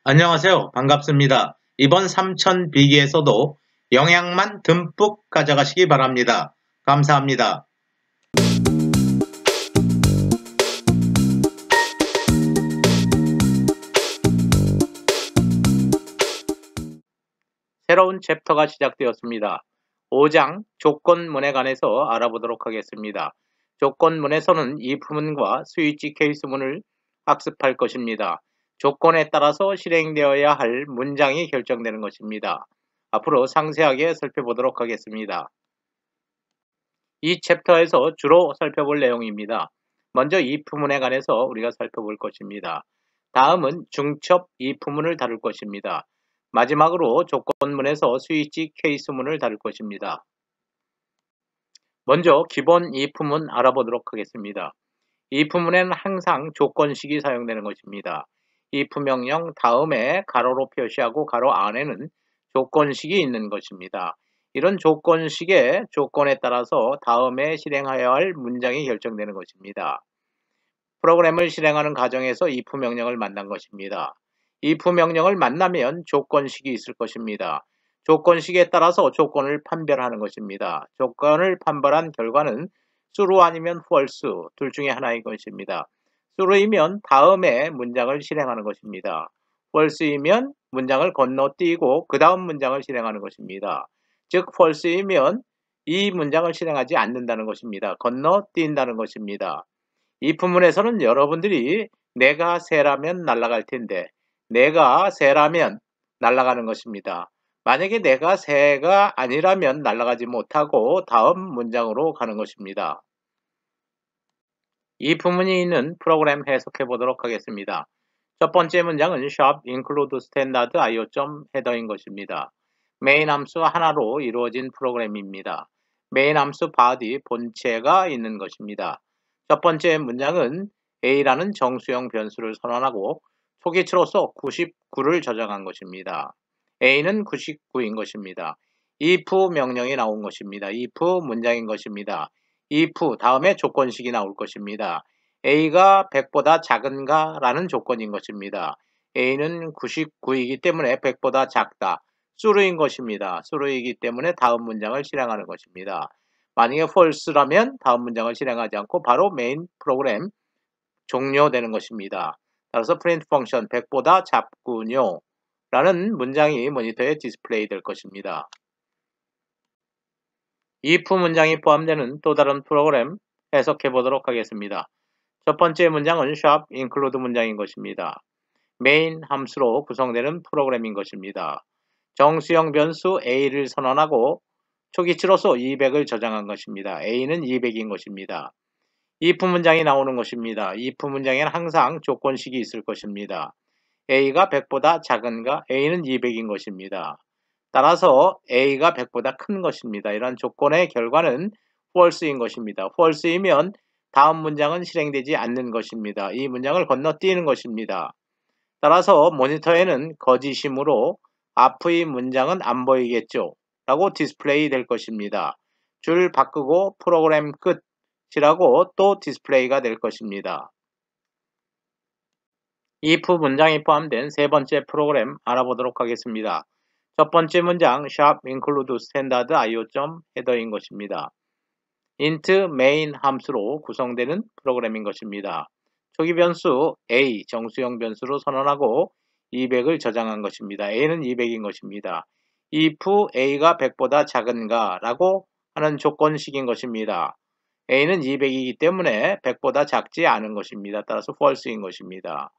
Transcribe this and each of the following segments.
안녕하세요. 반갑습니다. 이번 삼천 비기에서도 영양만 듬뿍 가져가시기 바랍니다. 감사합니다. 새로운 챕터가 시작되었습니다. 5장 조건문에 관해서 알아보도록 하겠습니다. 조건문에서는 이 부문과 스위치 케이스문을 학습할 것입니다. 조건에 따라서 실행되어야 할 문장이 결정되는 것입니다. 앞으로 상세하게 살펴보도록 하겠습니다. 이 챕터에서 주로 살펴볼 내용입니다. 먼저 if 문에 관해서 우리가 살펴볼 것입니다. 다음은 중첩 if문을 다룰 것입니다. 마지막으로 조건문에서 스위치 케이스문을 다룰 것입니다. 먼저 기본 if문 알아보도록 하겠습니다. if문에는 항상 조건식이 사용되는 것입니다. if 명령 다음에 가로로 표시하고 가로 안에는 조건식이 있는 것입니다. 이런 조건식의 조건에 따라서 다음에 실행하여야 할 문장이 결정되는 것입니다. 프로그램을 실행하는 과정에서 if 명령을 만난 것입니다. if 명령을 만나면 조건식이 있을 것입니다. 조건식에 따라서 조건을 판별하는 것입니다. 조건을 판별한 결과는 true 아니면 false 둘 중에 하나인 것입니다. true이면 다음에 문장을 실행하는 것입니다. false이면 문장을 건너뛰고 그 다음 문장을 실행하는 것입니다. 즉 false이면 이 문장을 실행하지 않는다는 것입니다. 건너뛴다는 것입니다. 이 부문에서는 여러분들이 내가 새라면 날아갈 텐데 내가 새라면 날아가는 것입니다. 만약에 내가 새가 아니라면 날아가지 못하고 다음 문장으로 가는 것입니다. 이 부문이 있는 프로그램 해석해 보도록 하겠습니다. 첫 번째 문장은 shop include standard io.header인 것입니다. 메인 함수 하나로 이루어진 프로그램입니다. 메인 함수 body 본체가 있는 것입니다. 첫 번째 문장은 a라는 정수형 변수를 선언하고 초기치로서 99를 저장한 것입니다. a는 99인 것입니다. if 명령이 나온 것입니다. if 문장인 것입니다. if 다음에 조건식이 나올 것입니다. a가 100보다 작은가 라는 조건인 것입니다. a는 99이기 때문에 100보다 작다. true인 것입니다. true이기 때문에 다음 문장을 실행하는 것입니다. 만약에 false라면 다음 문장을 실행하지 않고 바로 메인 프로그램 종료되는 것입니다. 따라서 print 펑션 100보다 작군요 라는 문장이 모니터에 디스플레이 될 것입니다. if 문장이 포함되는 또 다른 프로그램 해석해 보도록 하겠습니다. 첫 번째 문장은 shop include 문장인 것입니다. 메인 함수로 구성되는 프로그램인 것입니다. 정수형 변수 a를 선언하고 초기치로서 200을 저장한 것입니다. a는 200인 것입니다. if 문장이 나오는 것입니다. if 문장에는 항상 조건식이 있을 것입니다. a가 100보다 작은가? a는 200인 것입니다. 따라서 a가 100보다 큰 것입니다. 이러한 조건의 결과는 false인 것입니다. false이면 다음 문장은 실행되지 않는 것입니다. 이 문장을 건너뛰는 것입니다. 따라서 모니터에는 거짓이므로 앞의 문장은 안 보이겠죠 라고 디스플레이 될 것입니다. 줄 바꾸고 프로그램 끝이라고 또 디스플레이가 될 것입니다. if 문장이 포함된 세 번째 프로그램 알아보도록 하겠습니다. 첫 번째 문장 shop include standard io.header인 것입니다. int main 함수로 구성되는 프로그램인 것입니다. 초기 변수 a 정수형 변수로 선언하고 200을 저장한 것입니다. a는 200인 것입니다. if a가 100보다 작은가 라고 하는 조건식인 것입니다. a는 200이기 때문에 100보다 작지 않은 것입니다. 따라서 false인 것입니다.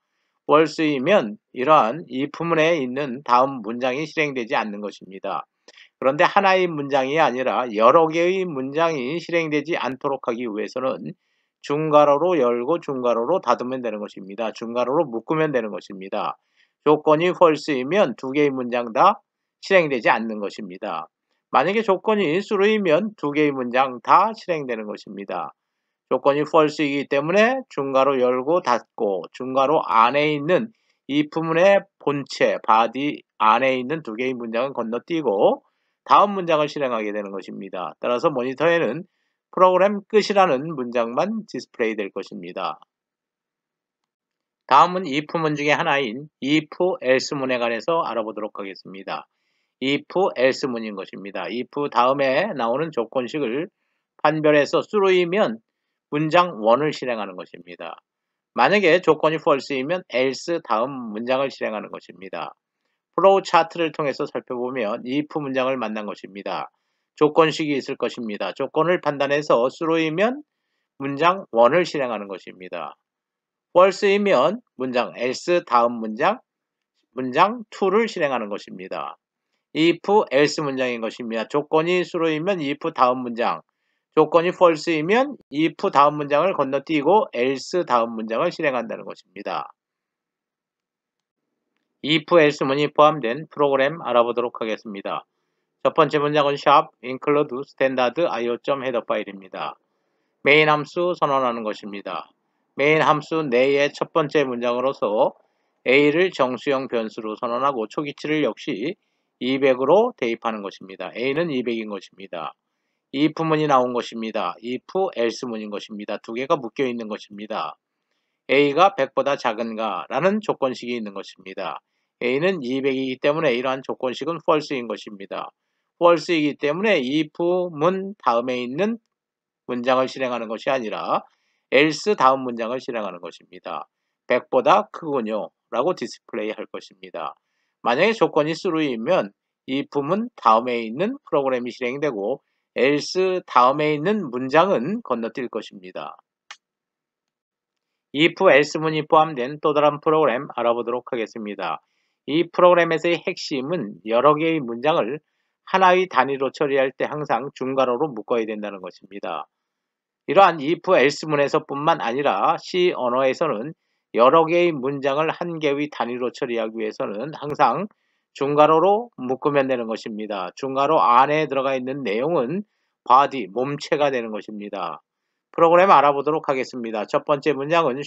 false이면 이러한 if문에 있는 다음 문장이 실행되지 않는 것입니다. 그런데 하나의 문장이 아니라 여러 개의 문장이 실행되지 않도록 하기 위해서는 중괄호로 열고 중괄호로 닫으면 되는 것입니다. 중괄호로 묶으면 되는 것입니다. 조건이 false이면 두 개의 문장 다 실행되지 않는 것입니다. 만약에 조건이 true이면 두 개의 문장 다 실행되는 것입니다. 조건이 false이기 때문에 중괄호 열고 닫고 중괄호 안에 있는 if문의 본체, body 안에 있는 두 개의 문장은 건너뛰고 다음 문장을 실행하게 되는 것입니다. 따라서 모니터에는 프로그램 끝이라는 문장만 디스플레이 될 것입니다. 다음은 if문 중에 하나인 if else문에 관해서 알아보도록 하겠습니다. if else문인 것입니다. if 다음에 나오는 조건식을 판별해서 true이면 문장 1을 실행하는 것입니다. 만약에 조건이 false이면 else 다음 문장을 실행하는 것입니다. 플로우 차트를 통해서 살펴보면 if 문장을 만난 것입니다. 조건식이 있을 것입니다. 조건을 판단해서 true이면 문장 1을 실행하는 것입니다. false이면 문장 else 다음 문장 2를 실행하는 것입니다. if else 문장인 것입니다. 조건이 true이면 if 다음 문장, 조건이 false이면 if 다음 문장을 건너뛰고 else 다음 문장을 실행한다는 것입니다. if else문이 포함된 프로그램 알아보도록 하겠습니다. 첫 번째 문장은 include standard io.header 파일입니다. 메인 함수 선언하는 것입니다. 메인 함수 내의 첫 번째 문장으로서 a를 정수형 변수로 선언하고 초기치를 역시 200으로 대입하는 것입니다. a는 200인 것입니다. if문이 나온 것입니다. if else문인 것입니다. 두 개가 묶여 있는 것입니다. a가 100보다 작은가 라는 조건식이 있는 것입니다. a는 200이기 때문에 이러한 조건식은 false인 것입니다. false이기 때문에 if문 다음에 있는 문장을 실행하는 것이 아니라 else 다음 문장을 실행하는 것입니다. 100보다 크군요 라고 디스플레이 할 것입니다. 만약에 조건이 true이면 if문 다음에 있는 프로그램이 실행되고 else 다음에 있는 문장은 건너뛸 것입니다. if else문이 포함된 또 다른 프로그램 알아보도록 하겠습니다. 이 프로그램에서의 핵심은 여러 개의 문장을 하나의 단위로 처리할 때 항상 중괄호로 묶어야 된다는 것입니다. 이러한 if else문에서 뿐만 아니라 C 언어에서는 여러 개의 문장을 한 개의 단위로 처리하기 위해서는 항상 중괄호로 묶으면 되는 것입니다. 중괄호 안에 들어가 있는 내용은 body, 몸체가 되는 것입니다. 프로그램 알아보도록 하겠습니다. 첫 번째 문장은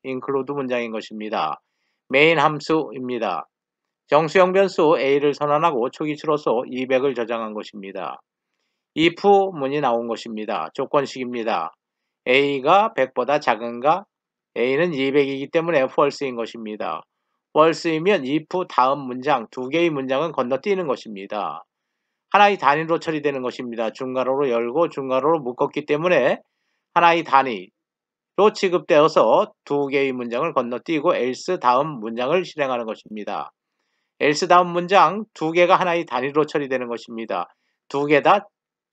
include 문장인 것입니다. 메인 함수입니다. 정수형 변수 a를 선언하고 초기치로서 200을 저장한 것입니다. if 문이 나온 것입니다. 조건식입니다. a가 100보다 작은가? a는 200이기 때문에 false인 것입니다. false이면 if 다음 문장, 두 개의 문장은 건너뛰는 것입니다. 하나의 단위로 처리되는 것입니다. 중괄호로 열고 중괄호로 묶었기 때문에 하나의 단위로 취급되어서 두 개의 문장을 건너뛰고 else 다음 문장을 실행하는 것입니다. else 다음 문장 두 개가 하나의 단위로 처리되는 것입니다. 두 개 다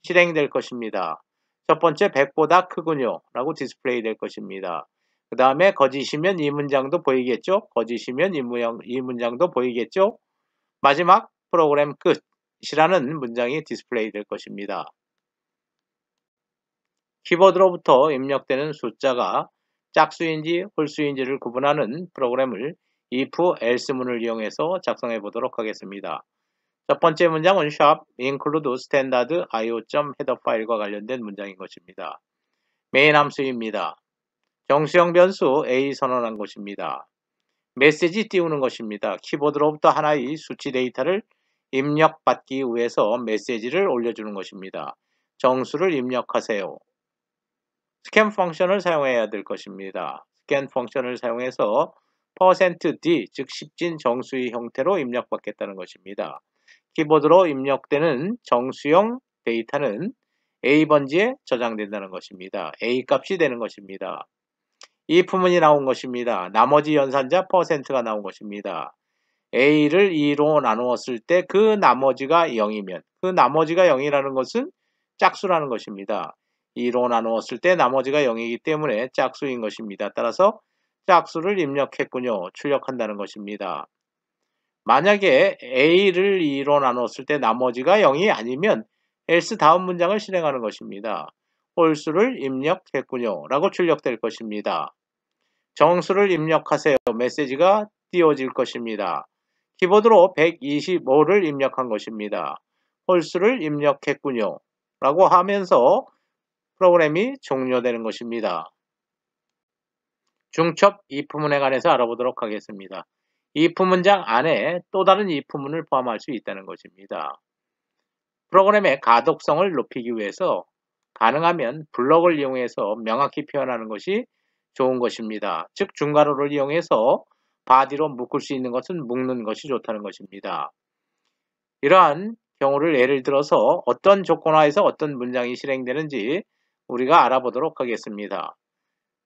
실행될 것입니다. 첫 번째 100보다 크군요 라고 디스플레이 될 것입니다. 그 다음에 거짓이면 이 문장도 보이겠죠? 거짓이면 이 문장도 보이겠죠? 마지막 프로그램 끝이라는 문장이 디스플레이 될 것입니다. 키보드로부터 입력되는 숫자가 짝수인지 홀수인지를 구분하는 프로그램을 if else문을 이용해서 작성해 보도록 하겠습니다. 첫 번째 문장은 include standard io.header 파일과 관련된 문장인 것입니다. 메인 함수입니다. 정수형 변수 a 선언한 것입니다. 메시지 띄우는 것입니다. 키보드로부터 하나의 수치 데이터를 입력받기 위해서 메시지를 올려주는 것입니다. 정수를 입력하세요. 스캔 펑션을 사용해야 될 것입니다. 스캔 펑션을 사용해서 %d, 즉 10진 정수의 형태로 입력받겠다는 것입니다. 키보드로 입력되는 정수형 데이터는 A번지에 저장된다는 것입니다. A 값이 되는 것입니다. if문이 나온 것입니다. 나머지 연산자 %가 나온 것입니다. A를 2로 나누었을 때 그 나머지가 0이면 그 나머지가 0이라는 것은 짝수라는 것입니다. 2로 나누었을 때 나머지가 0이기 때문에 짝수인 것입니다. 따라서 짝수를 입력했군요. 출력한다는 것입니다. 만약에 A를 2로 나눴을 때 나머지가 0이 아니면 else 다음 문장을 실행하는 것입니다. 홀수를 입력했군요 라고 출력될 것입니다. 정수를 입력하세요. 메시지가 띄워질 것입니다. 키보드로 125를 입력한 것입니다. 홀수를 입력했군요 라고 하면서 프로그램이 종료되는 것입니다. 중첩 if문에 관해서 알아보도록 하겠습니다. if 문장 안에 또 다른 if문을 포함할 수 있다는 것입니다. 프로그램의 가독성을 높이기 위해서 가능하면 블럭을 이용해서 명확히 표현하는 것이 좋은 것입니다. 즉 중괄호를 이용해서 body로 묶을 수 있는 것은 묶는 것이 좋다는 것입니다. 이러한 경우를 예를 들어서 어떤 조건하에서 어떤 문장이 실행되는지 우리가 알아보도록 하겠습니다.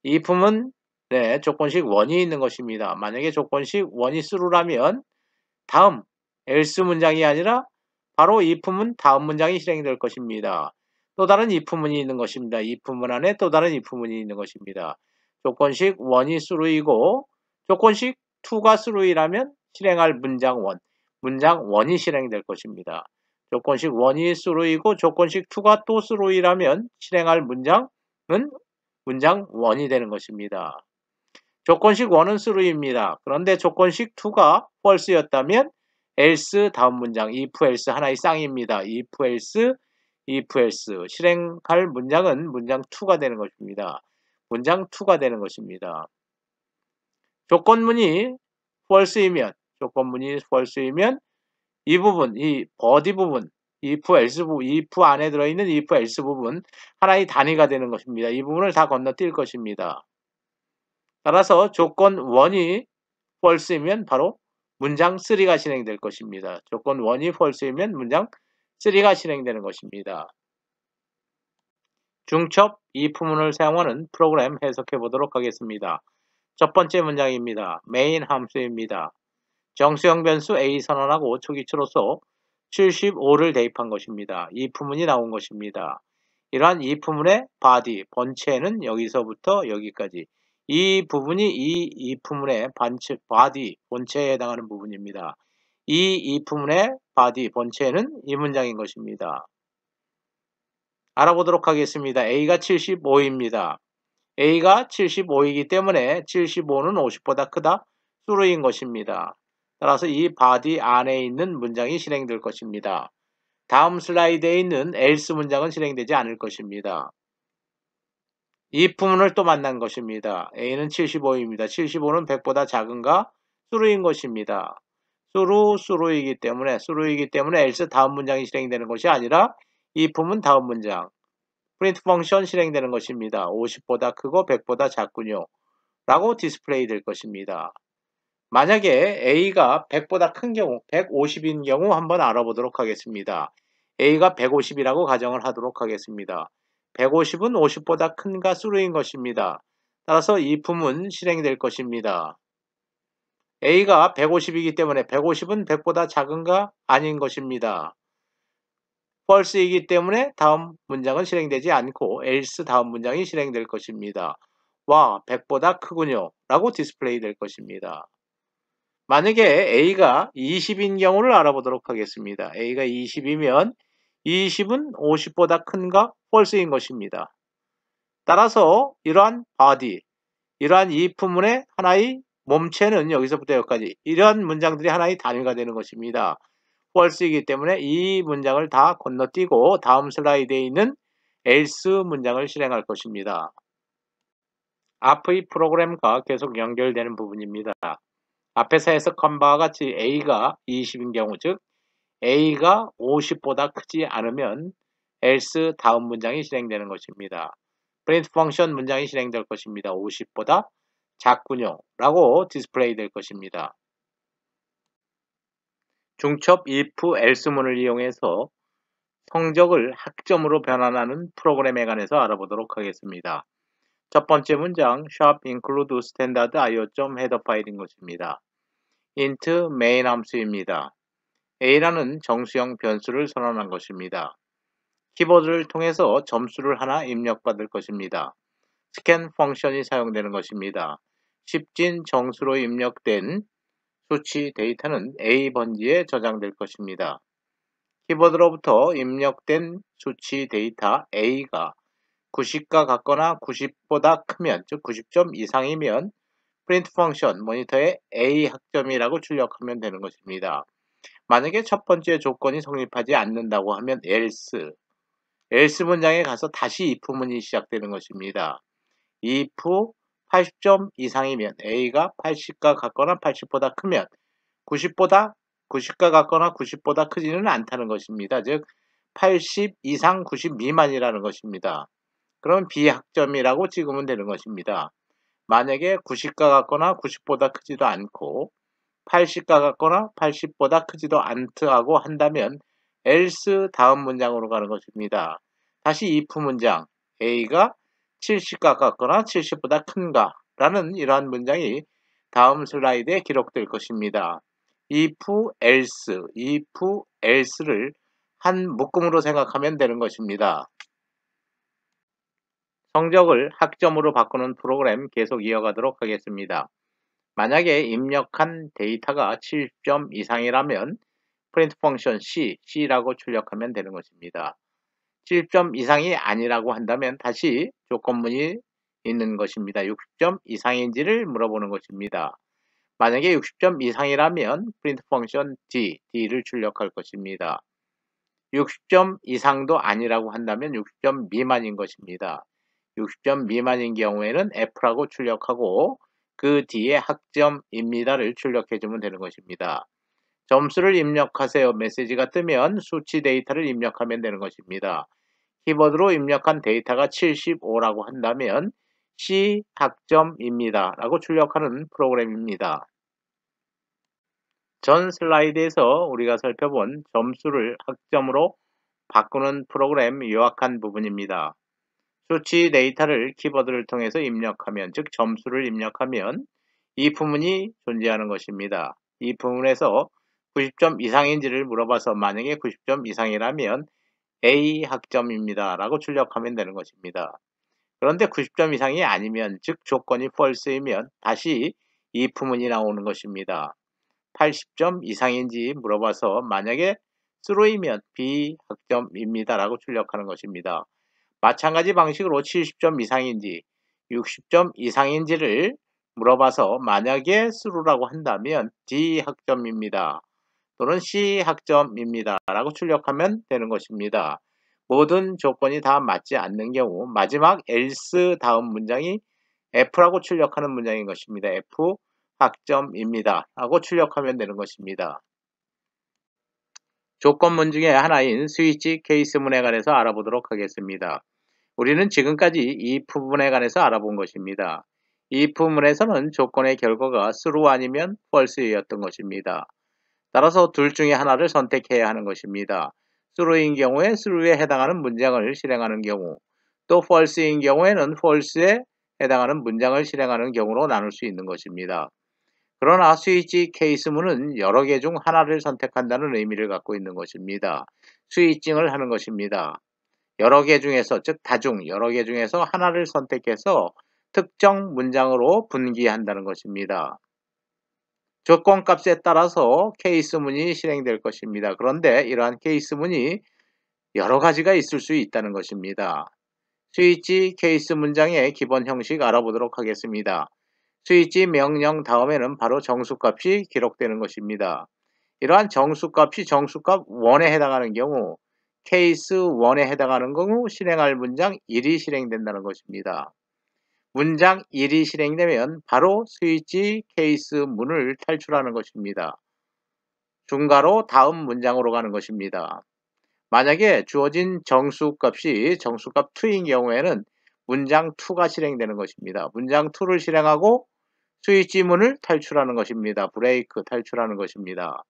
if은 조건식 원이 있는 것입니다. 만약에 조건식 원이 true라면 다음 else 문장이 아니라 바로 if문 다음 문장이 실행될 것입니다. 또 다른 if문이 있는 것입니다. if문 안에 또 다른 if문이 있는 것입니다. 조건식 원이 true이고 조건식 2가 true이라면 실행할 문장 원이 실행될 것입니다. 조건식 원이 true이고 조건식 2가 또 true이라면 실행할 문장은 문장 원이 되는 것입니다. 조건식 1은 true입니다. 그런데 조건식 2가 false였다면 else 다음 문장 if else 하나의 쌍입니다. if else 실행할 문장은 문장 2가 되는 것입니다. 문장 2가 되는 것입니다. 조건문이 false이면 이 부분, 이 body 부분, if else 부분, if 안에 들어있는 if else 부분 하나의 단위가 되는 것입니다. 이 부분을 다 건너뛸 것입니다. 따라서 조건 1이 false이면 바로 문장 3가 실행될 것입니다. 조건 1이 false이면 문장 3가 실행되는 것입니다. 중첩 if문을 사용하는 프로그램 해석해 보도록 하겠습니다. 첫 번째 문장입니다. main 함수입니다. 정수형 변수 a 선언하고 초기초로서 75를 대입한 것입니다. if문이 나온 것입니다. 이러한 if문의 body, 본체는 여기서부터 여기까지 이 부분이 이 if문의 body, 본체에 해당하는 부분입니다. 이 if문의 body, 본체는 이 문장인 것입니다. 알아보도록 하겠습니다. a가 75입니다. a가 75이기 때문에 75는 50보다 크다, true인 것입니다. 따라서 이 body 안에 있는 문장이 실행될 것입니다. 다음 슬라이드에 있는 else 문장은 실행되지 않을 것입니다. if문을 또 만난 것입니다. a는 75입니다. 75는 100보다 작은가? true인 것입니다. true이기 때문에 else 다음 문장이 실행되는 것이 아니라 if문 다음 문장 print 펑션 실행되는 것입니다. 50보다 크고 100보다 작군요. 라고 디스플레이 될 것입니다. 만약에 a가 100보다 큰 경우, 150인 경우 한번 알아보도록 하겠습니다. a가 150이라고 가정을 하도록 하겠습니다. 150은 50보다 큰가 true인 것입니다. 따라서 if문 실행될 것입니다. a가 150이기 때문에 150은 100보다 작은가? 아닌 것입니다. false이기 때문에 다음 문장은 실행되지 않고 else 다음 문장이 실행될 것입니다. 와, 100보다 크군요. 라고 디스플레이 될 것입니다. 만약에 a가 20인 경우를 알아보도록 하겠습니다. a가 20이면 20은 50보다 큰가? false인 것입니다. 따라서 이러한 body, 이러한 if문의 하나의 몸체는 여기서부터 여기까지 이러한 문장들이 하나의 단위가 되는 것입니다. false이기 때문에 이 문장을 다 건너뛰고 다음 슬라이드에 있는 else 문장을 실행할 것입니다. 앞의 프로그램과 계속 연결되는 부분입니다. 앞에서 해석한 바와 같이 a가 20인 경우, 즉 a가 50보다 크지 않으면 else 다음 문장이 실행되는 것입니다. print 펑션 문장이 실행될 것입니다. 50보다 작군요. 라고 디스플레이 될 것입니다. 중첩 if else문을 이용해서 성적을 학점으로 변환하는 프로그램에 관해서 알아보도록 하겠습니다. 첫 번째 문장 shop include standard io.header 파일인 것입니다. int main 함수입니다. a라는 정수형 변수를 선언한 것입니다. 키보드를 통해서 점수를 하나 입력받을 것입니다. scan 펑션이 사용되는 것입니다. 10진 정수로 입력된 수치 데이터는 A 번지에 저장될 것입니다. 키보드로부터 입력된 수치 데이터 A가 90과 같거나 90보다 크면, 즉 90점 이상이면 print 펑션 모니터에 A 학점이라고 출력하면 되는 것입니다. 만약에 첫 번째 조건이 성립하지 않는다고 하면 else 문장에 가서 다시 if문이 시작되는 것입니다. if 80점 이상이면 A가 80과 같거나 80보다 크면 90과 같거나 90보다 크지는 않다는 것입니다. 즉 80 이상 90 미만이라는 것입니다. 그럼 B학점이라고 찍으면 되는 것입니다. 만약에 90과 같거나 90보다 크지도 않고 80과 같거나 80보다 크지도 않다고 한다면 else 다음 문장으로 가는 것입니다. 다시 if 문장 A가 70과 같거나 70보다 큰가 라는 이러한 문장이 다음 슬라이드에 기록될 것입니다. if else를 한 묶음으로 생각하면 되는 것입니다. 성적을 학점으로 바꾸는 프로그램 계속 이어가도록 하겠습니다. 만약에 입력한 데이터가 70점 이상이라면 프린트 펑션 C라고 출력하면 되는 것입니다. 70점 이상이 아니라고 한다면 다시 조건문이 있는 것입니다. 60점 이상인지를 물어보는 것입니다. 만약에 60점 이상이라면 프린트 펑션 D를 출력할 것입니다. 60점 이상도 아니라고 한다면 60점 미만인 것입니다. 60점 미만인 경우에는 F라고 출력하고 그 뒤에 학점입니다를 출력해주면 되는 것입니다. 점수를 입력하세요 메시지가 뜨면 수치 데이터를 입력하면 되는 것입니다. 키보드로 입력한 데이터가 75라고 한다면 C 학점입니다 라고 출력하는 프로그램입니다. 전 슬라이드에서 우리가 살펴본 점수를 학점으로 바꾸는 프로그램 요약한 부분입니다. 수치 데이터를 키보드를 통해서 입력하면, 즉 점수를 입력하면 이 부문이 존재하는 것입니다. 이 부문에서 90점 이상인지를 물어봐서 만약에 90점 이상이라면 A 학점입니다 라고 출력하면 되는 것입니다. 그런데 90점 이상이 아니면, 즉 조건이 false이면 다시 이 부문이 나오는 것입니다. 80점 이상인지 물어봐서 만약에 true이면 B 학점입니다 라고 출력하는 것입니다. 마찬가지 방식으로 70점 이상인지 60점 이상인지를 물어봐서 만약에 true라고 한다면 D 학점입니다 또는 C 학점입니다 라고 출력하면 되는 것입니다. 모든 조건이 다 맞지 않는 경우 마지막 else 다음 문장이 F라고 출력하는 문장인 것입니다. F 학점입니다 라고 출력하면 되는 것입니다. 조건문 중에 하나인 스위치 케이스문에 관해서 알아보도록 하겠습니다. 우리는 지금까지 이 부분에 관해서 알아본 것입니다. 이 부분에서는 조건의 결과가 true 아니면 false였던 것입니다. 따라서 둘 중에 하나를 선택해야 하는 것입니다. true인 경우에 true에 해당하는 문장을 실행하는 경우, 또 false인 경우에는 false에 해당하는 문장을 실행하는 경우로 나눌 수 있는 것입니다. 그러나 스위치 케이스문은 여러 개 중 하나를 선택한다는 의미를 갖고 있는 것입니다. 스위칭을 하는 것입니다. 여러 개 중에서, 즉 다중 여러 개 중에서 하나를 선택해서 특정 문장으로 분기한다는 것입니다. 조건값에 따라서 케이스문이 실행될 것입니다. 그런데 이러한 케이스문이 여러 가지가 있을 수 있다는 것입니다. 스위치 케이스 문장의 기본 형식 알아보도록 하겠습니다. 스위치 명령 다음에는 바로 정수값이 기록되는 것입니다. 이러한 정수값이 정수값 1에 해당하는 경우, 케이스 1에 해당하는 경우 실행할 문장 1이 실행된다는 것입니다. 문장 1이 실행되면 바로 스위치 케이스 문을 탈출하는 것입니다. 중괄호 다음 문장으로 가는 것입니다. 만약에 주어진 정수값이 정수값 2인 경우에는 문장 2가 실행되는 것입니다. 문장 2를 실행하고 스위치 문을 탈출하는 것입니다. 브레이크 탈출하는 것입니다.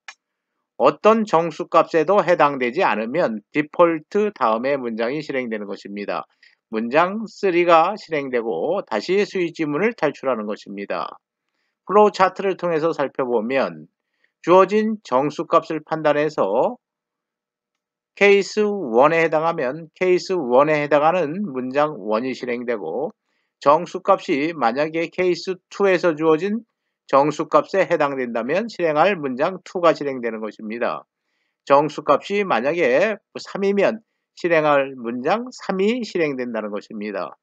어떤 정수값에도 해당되지 않으면 디폴트 다음에 문장이 실행되는 것입니다. 문장 3가 실행되고 다시 스위치 문을 탈출하는 것입니다. 플로우 차트를 통해서 살펴보면 주어진 정수값을 판단해서 케이스 1에 해당하면 케이스 1에 해당하는 문장 1이 실행되고, 정수값이 만약에 케이스 2에서 주어진 정수값에 해당된다면 실행할 문장 2가 실행되는 것입니다. 정수값이 만약에 3이면 실행할 문장 3이 실행된다는 것입니다.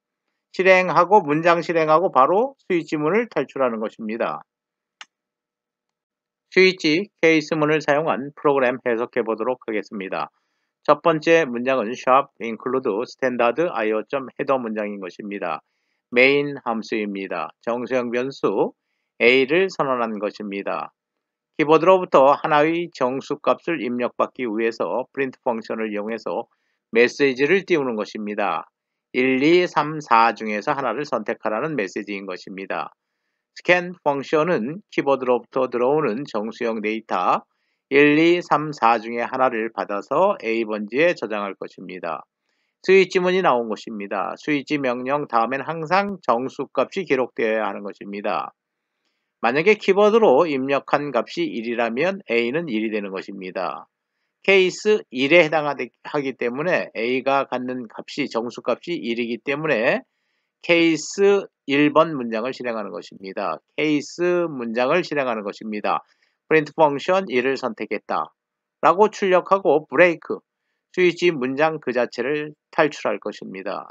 실행하고 문장 실행하고 바로 스위치문을 탈출하는 것입니다. 스위치 케이스문을 사용한 프로그램 해석해 보도록 하겠습니다. 첫 번째 문장은 shop include standard io.header 문장인 것입니다. 메인 함수입니다. 정수형 변수 a를 선언한 것입니다. 키보드로부터 하나의 정수값을 입력받기 위해서 프린트 펑션을 이용해서 메시지를 띄우는 것입니다. 1, 2, 3, 4 중에서 하나를 선택하라는 메시지인 것입니다. 스캔 펑션은 키보드로부터 들어오는 정수형 데이터 1, 2, 3, 4 중에 하나를 받아서 A번지에 저장할 것입니다. 스위치문이 나온 것입니다. 스위치 명령 다음엔 항상 정수값이 기록되어야 하는 것입니다. 만약에 키보드로 입력한 값이 1이라면 A는 1이 되는 것입니다. 케이스 1에 해당하기 때문에 A가 갖는 값이 정수값이 1이기 때문에 케이스 1번 문장을 실행하는 것입니다. 케이스 문장을 실행하는 것입니다. 프린트 펑션 1을 선택했다 라고 출력하고 브레이크 스위치 문장 그 자체를 탈출할 것입니다.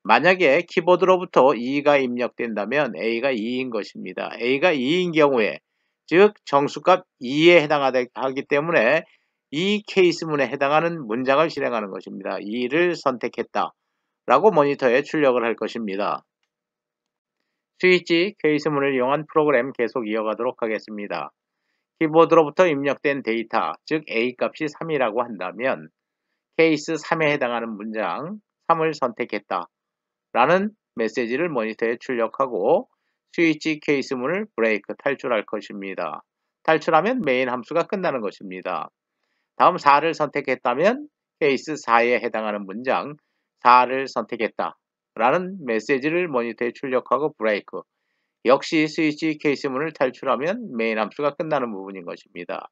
만약에 키보드로부터 2가 입력된다면 A가 2인 것입니다. A가 2인 경우에 즉 정수값 2에 해당하기 때문에 이 케이스문에 해당하는 문장을 실행하는 것입니다. 2를 선택했다 라고 모니터에 출력을 할 것입니다. 스위치 케이스문을 이용한 프로그램 계속 이어가도록 하겠습니다. 키보드로부터 입력된 데이터, 즉 A 값이 3이라고 한다면 케이스 3에 해당하는 문장 3을 선택했다 라는 메시지를 모니터에 출력하고 스위치 케이스문을 브레이크 탈출할 것입니다. 탈출하면 메인 함수가 끝나는 것입니다. 다음 4를 선택했다면 케이스 4에 해당하는 문장 4를 선택했다 라는 메시지를 모니터에 출력하고 브레이크 역시 스위치 케이스문을 탈출하면 메인 함수가 끝나는 부분인 것입니다.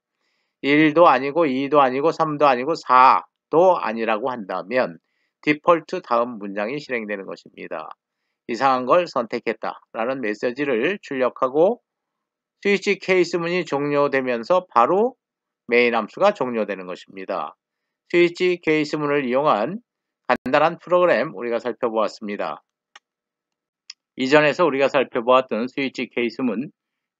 1도 아니고 2도 아니고 3도 아니고 4도 아니라고 한다면 디폴트 다음 문장이 실행되는 것입니다. 이상한 걸 선택했다 라는 메시지를 출력하고 스위치 케이스문이 종료되면서 바로 메인 함수가 종료되는 것입니다. 스위치 케이스문을 이용한 간단한 프로그램 우리가 살펴보았습니다. 이전에서 우리가 살펴보았던 스위치 케이스문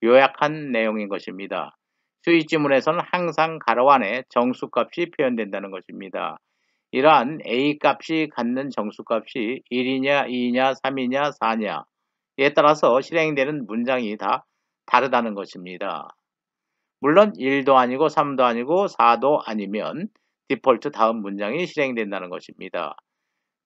요약한 내용인 것입니다. 스위치문에서는 항상 가로 안에 정수값이 표현된다는 것입니다. 이러한 A 값이 갖는 정수값이 1이냐, 2냐, 3이냐, 4냐에 따라서 실행되는 문장이 다 다르다는 것입니다. 물론 1도 아니고 3도 아니고 4도 아니면 디폴트 다음 문장이 실행된다는 것입니다.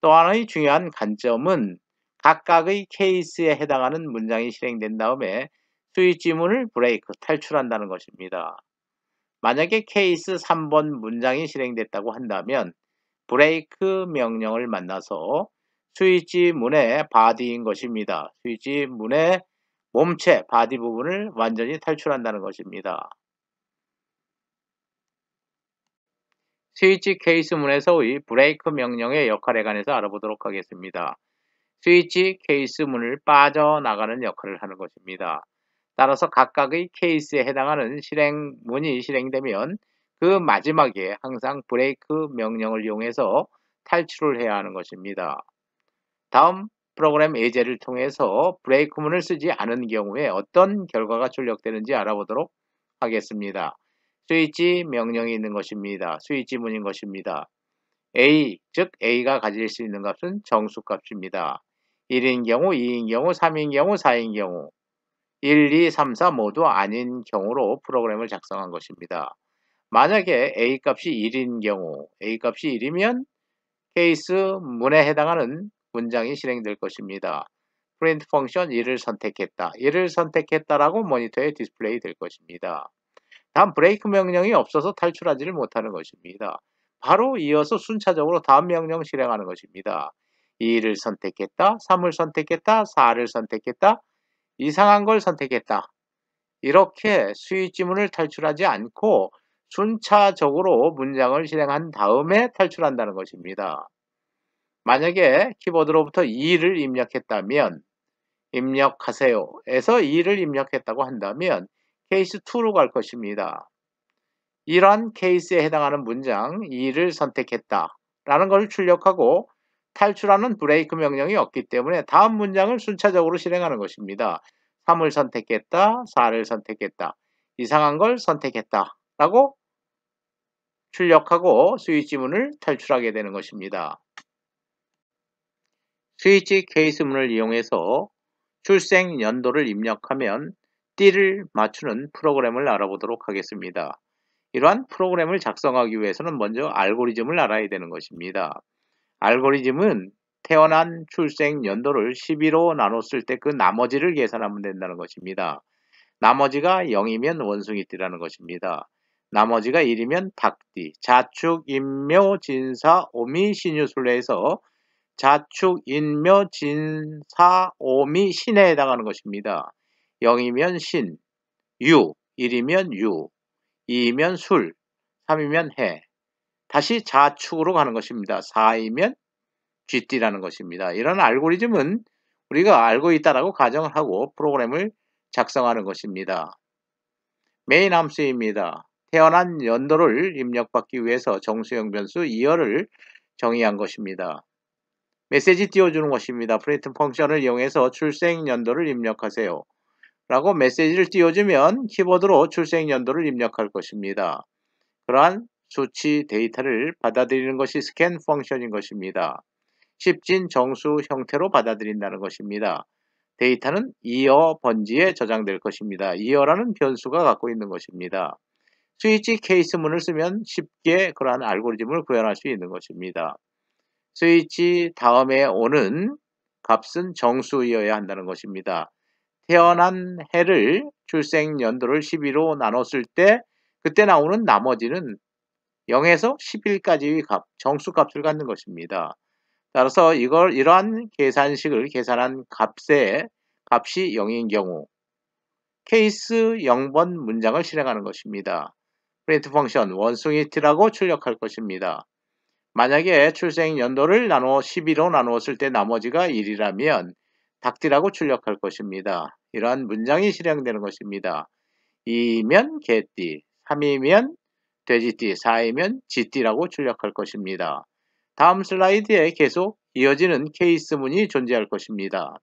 또 하나의 중요한 관점은 각각의 케이스에 해당하는 문장이 실행된 다음에 스위치문을 브레이크 탈출한다는 것입니다. 만약에 케이스 3번 문장이 실행됐다고 한다면 브레이크 명령을 만나서 스위치문의 바디인 것입니다. 스위치문의 몸체 바디 부분을 완전히 탈출한다는 것입니다. 스위치 케이스문에서의 브레이크 명령의 역할에 관해서 알아보도록 하겠습니다. 스위치 케이스문을 빠져나가는 역할을 하는 것입니다. 따라서 각각의 케이스에 해당하는 실행문이 실행되면 그 마지막에 항상 브레이크 명령을 이용해서 탈출을 해야 하는 것입니다. 다음 프로그램 예제를 통해서 브레이크문을 쓰지 않은 경우에 어떤 결과가 출력되는지 알아보도록 하겠습니다. 스위치 명령이 있는 것입니다. 스위치문인 것입니다. A, 즉 A가 가질 수 있는 값은 정수값입니다. 1인 경우, 2인 경우, 3인 경우, 4인 경우 1, 2, 3, 4 모두 아닌 경우로 프로그램을 작성한 것입니다. 만약에 A 값이 1인 경우, A 값이 1이면 케이스 문에 해당하는 문장이 실행될 것입니다. 프린트 펑션 1을 선택했다. 1을 선택했다라고 모니터에 디스플레이 될 것입니다. 다음 브레이크 명령이 없어서 탈출하지를 못하는 것입니다. 바로 이어서 순차적으로 다음 명령 실행하는 것입니다. 2를 선택했다, 3을 선택했다, 4를 선택했다, 이상한 걸 선택했다. 이렇게 스위치문을 탈출하지 않고 순차적으로 문장을 실행한 다음에 탈출한다는 것입니다. 만약에 키보드로부터 2를 입력했다면 입력하세요에서 2를 입력했다고 한다면 케이스 2로 갈 것입니다. 이러한 케이스에 해당하는 문장 2를 선택했다 라는 것을 출력하고 탈출하는 브레이크 명령이 없기 때문에 다음 문장을 순차적으로 실행하는 것입니다. 3을 선택했다, 4를 선택했다, 이상한 걸 선택했다 라고 출력하고 스위치문을 탈출하게 되는 것입니다. 스위치 케이스문을 이용해서 출생 연도를 입력하면 띠를 맞추는 프로그램을 알아보도록 하겠습니다. 이러한 프로그램을 작성하기 위해서는 먼저 알고리즘을 알아야 되는 것입니다. 알고리즘은 태어난 출생 연도를 12로 나눴을 때 그 나머지를 계산하면 된다는 것입니다. 나머지가 0이면 원숭이띠라는 것입니다. 나머지가 1이면 닭띠, 자축, 인묘, 진사, 오미, 신유술래에서 자축, 인묘, 진사, 오미, 신에 해당하는 것입니다. 0이면 신, 유, 1이면 유, 2이면 술, 3이면 해. 다시 자축으로 가는 것입니다. 4이면 쥐띠라는 것입니다. 이런 알고리즘은 우리가 알고 있다라고 가정을 하고 프로그램을 작성하는 것입니다. 메인 함수입니다. 태어난 연도를 입력받기 위해서 정수형 변수 2열을 정의한 것입니다. 메시지 띄워주는 것입니다. 프린트 펑션을 이용해서 출생 연도를 입력하세요. 라고 메시지를 띄워주면 키보드로 출생 연도를 입력할 것입니다. 그러한 수치 데이터를 받아들이는 것이 스캔 펑션인 것입니다. 10진 정수 형태로 받아들인다는 것입니다. 데이터는 이어 번지에 저장될 것입니다. 이어라는 변수가 갖고 있는 것입니다. 스위치 케이스문을 쓰면 쉽게 그러한 알고리즘을 구현할 수 있는 것입니다. 스위치 다음에 오는 값은 정수이어야 한다는 것입니다. 태어난 해를 출생 연도를 12로 나눴을 때 그때 나오는 나머지는 0에서 11까지의 값, 정수값을 갖는 것입니다. 따라서 이러한 계산식을 계산한 값이 0인 경우 케이스 0번 문장을 실행하는 것입니다. 프린트 펑션 원숭이띠라고 출력할 것입니다. 만약에 출생 연도를 12로 나누었을 때 나머지가 1이라면 닭띠라고 출력할 것입니다. 이러한 문장이 실행되는 것입니다. 2이면 개띠, 3이면 돼지띠, 4이면 쥐띠라고 출력할 것입니다. 다음 슬라이드에 계속 이어지는 케이스문이 존재할 것입니다.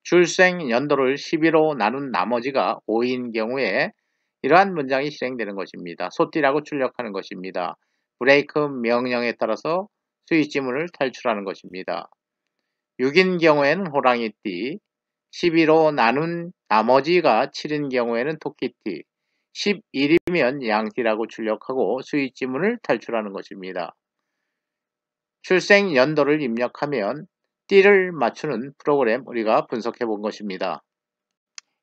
출생 연도를 12로 나눈 나머지가 5인 경우에 이러한 문장이 실행되는 것입니다. 소띠라고 출력하는 것입니다. 브레이크 명령에 따라서 스위치문을 탈출하는 것입니다. 6인 경우에는 호랑이띠, 12로 나눈 나머지가 7인 경우에는 토끼띠, 11이면 양띠라고 출력하고 스위치문을 탈출하는 것입니다. 출생 연도를 입력하면 띠를 맞추는 프로그램 우리가 분석해 본 것입니다.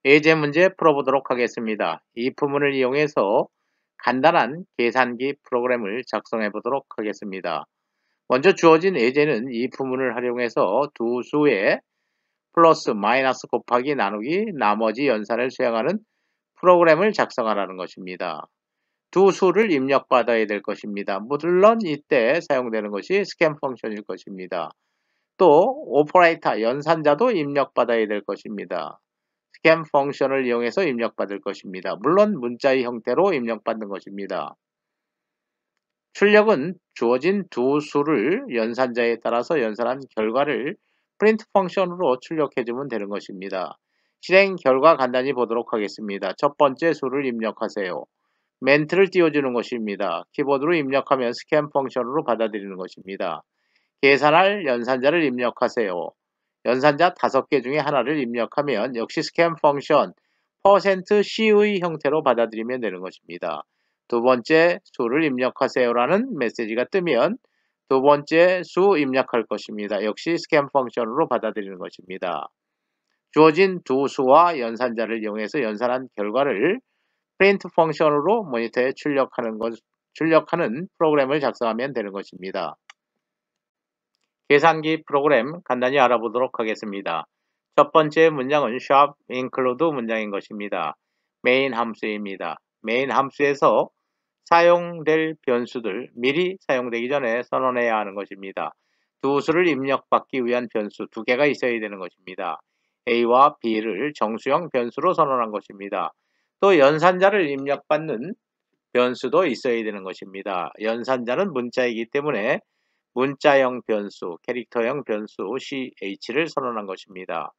예제 문제 풀어보도록 하겠습니다. if문을 이용해서 간단한 계산기 프로그램을 작성해 보도록 하겠습니다. 먼저 주어진 예제는 if문을 활용해서 두 수의 플러스, 마이너스, 곱하기, 나누기, 나머지 연산을 수행하는 프로그램을 작성하라는 것입니다. 두 수를 입력받아야 될 것입니다. 물론 이때 사용되는 것이 스캔 펑션일 것입니다. 또 오퍼레이터, 연산자도 입력받아야 될 것입니다. 스캔 펑션을 이용해서 입력받을 것입니다. 물론 문자의 형태로 입력받는 것입니다. 출력은 주어진 두 수를 연산자에 따라서 연산한 결과를 프린트 펑션으로 출력해주면 되는 것입니다. 실행 결과 간단히 보도록 하겠습니다. 첫 번째 수를 입력하세요. 멘트를 띄워주는 것입니다. 키보드로 입력하면 스캔 펑션으로 받아들이는 것입니다. 계산할 연산자를 입력하세요. 연산자 5개 중에 하나를 입력하면 역시 스캔 펑션 %c의 형태로 받아들이면 되는 것입니다. 두 번째 수를 입력하세요라는 메시지가 뜨면 두 번째 수 입력할 것입니다. 역시 스캔 펑션으로 받아들이는 것입니다. 주어진 두 수와 연산자를 이용해서 연산한 결과를 프린트 펑션으로 모니터에 출력하는 프로그램을 작성하면 되는 것입니다. 계산기 프로그램 간단히 알아보도록 하겠습니다. 첫 번째 문장은 shop include 문장인 것입니다. 메인 함수입니다. 메인 함수에서 사용될 변수들 미리 사용되기 전에 선언해야 하는 것입니다. 두 수를 입력받기 위한 변수 2개가 있어야 되는 것입니다. A와 B를 정수형 변수로 선언한 것입니다. 또 연산자를 입력받는 변수도 있어야 되는 것입니다. 연산자는 문자이기 때문에 문자형 변수, 캐릭터형 변수 ch를 선언한 것입니다.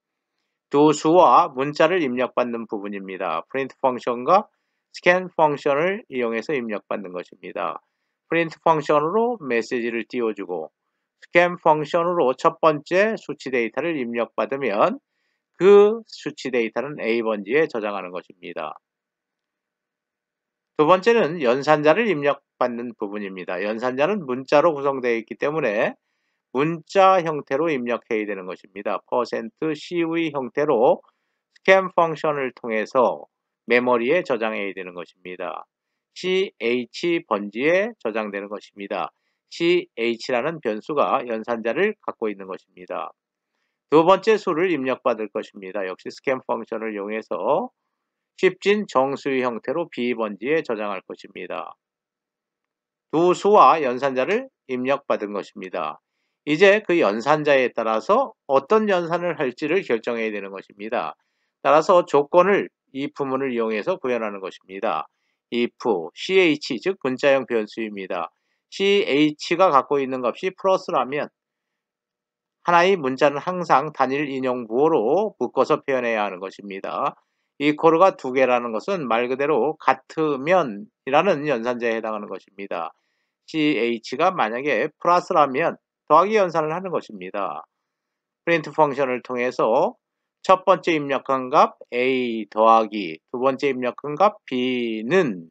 두 수와 문자를 입력받는 부분입니다. 프린트 펑션과 스캔 펑션을 이용해서 입력받는 것입니다. 프린트 펑션으로 메시지를 띄워주고 스캔 펑션으로 첫 번째 수치 데이터를 입력받으면 그 수치 데이터는 A번지에 저장하는 것입니다. 두 번째는 연산자를 입력받는 부분입니다. 연산자는 문자로 구성되어 있기 때문에 문자 형태로 입력해야 되는 것입니다. %c의 형태로 스캔 펑션을 통해서 메모리에 저장해야 되는 것입니다. ch 번지에 저장되는 것입니다. ch라는 변수가 연산자를 갖고 있는 것입니다. 두 번째 수를 입력받을 것입니다. 역시 스캔 펑션을 이용해서 10진 정수의 형태로 b번지에 저장할 것입니다. 두 수와 연산자를 입력받은 것입니다. 이제 그 연산자에 따라서 어떤 연산을 할지를 결정해야 되는 것입니다. 따라서 조건을 if문을 이용해서 구현하는 것입니다. if ch 즉 분자형 변수입니다. ch가 갖고 있는 값이 플러스라면 하나의 문자는 항상 단일 인용 부호로 묶어서 표현해야 하는 것입니다. 이퀄가 두 개라는 것은 말 그대로 같으면이라는 연산자에 해당하는 것입니다. ch가 만약에 플러스라면 더하기 연산을 하는 것입니다. 프린트 펑션을 통해서 첫 번째 입력한 값 a 더하기 두 번째 입력한 값 b는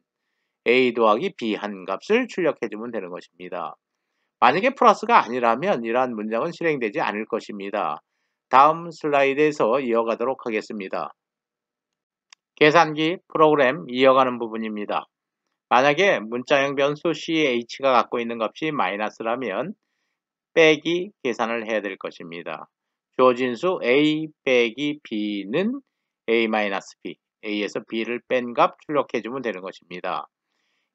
a 더하기 b 한 값을 출력해 주면 되는 것입니다. 만약에 플러스가 아니라면 이러한 문장은 실행되지 않을 것입니다. 다음 슬라이드에서 이어가도록 하겠습니다. 계산기 프로그램 이어가는 부분입니다. 만약에 문자형 변수 ch가 갖고 있는 값이 마이너스라면 빼기 계산을 해야 될 것입니다. 주어진 수 a 빼기 b는 a-b, a에서 b를 뺀 값 출력해 주면 되는 것입니다.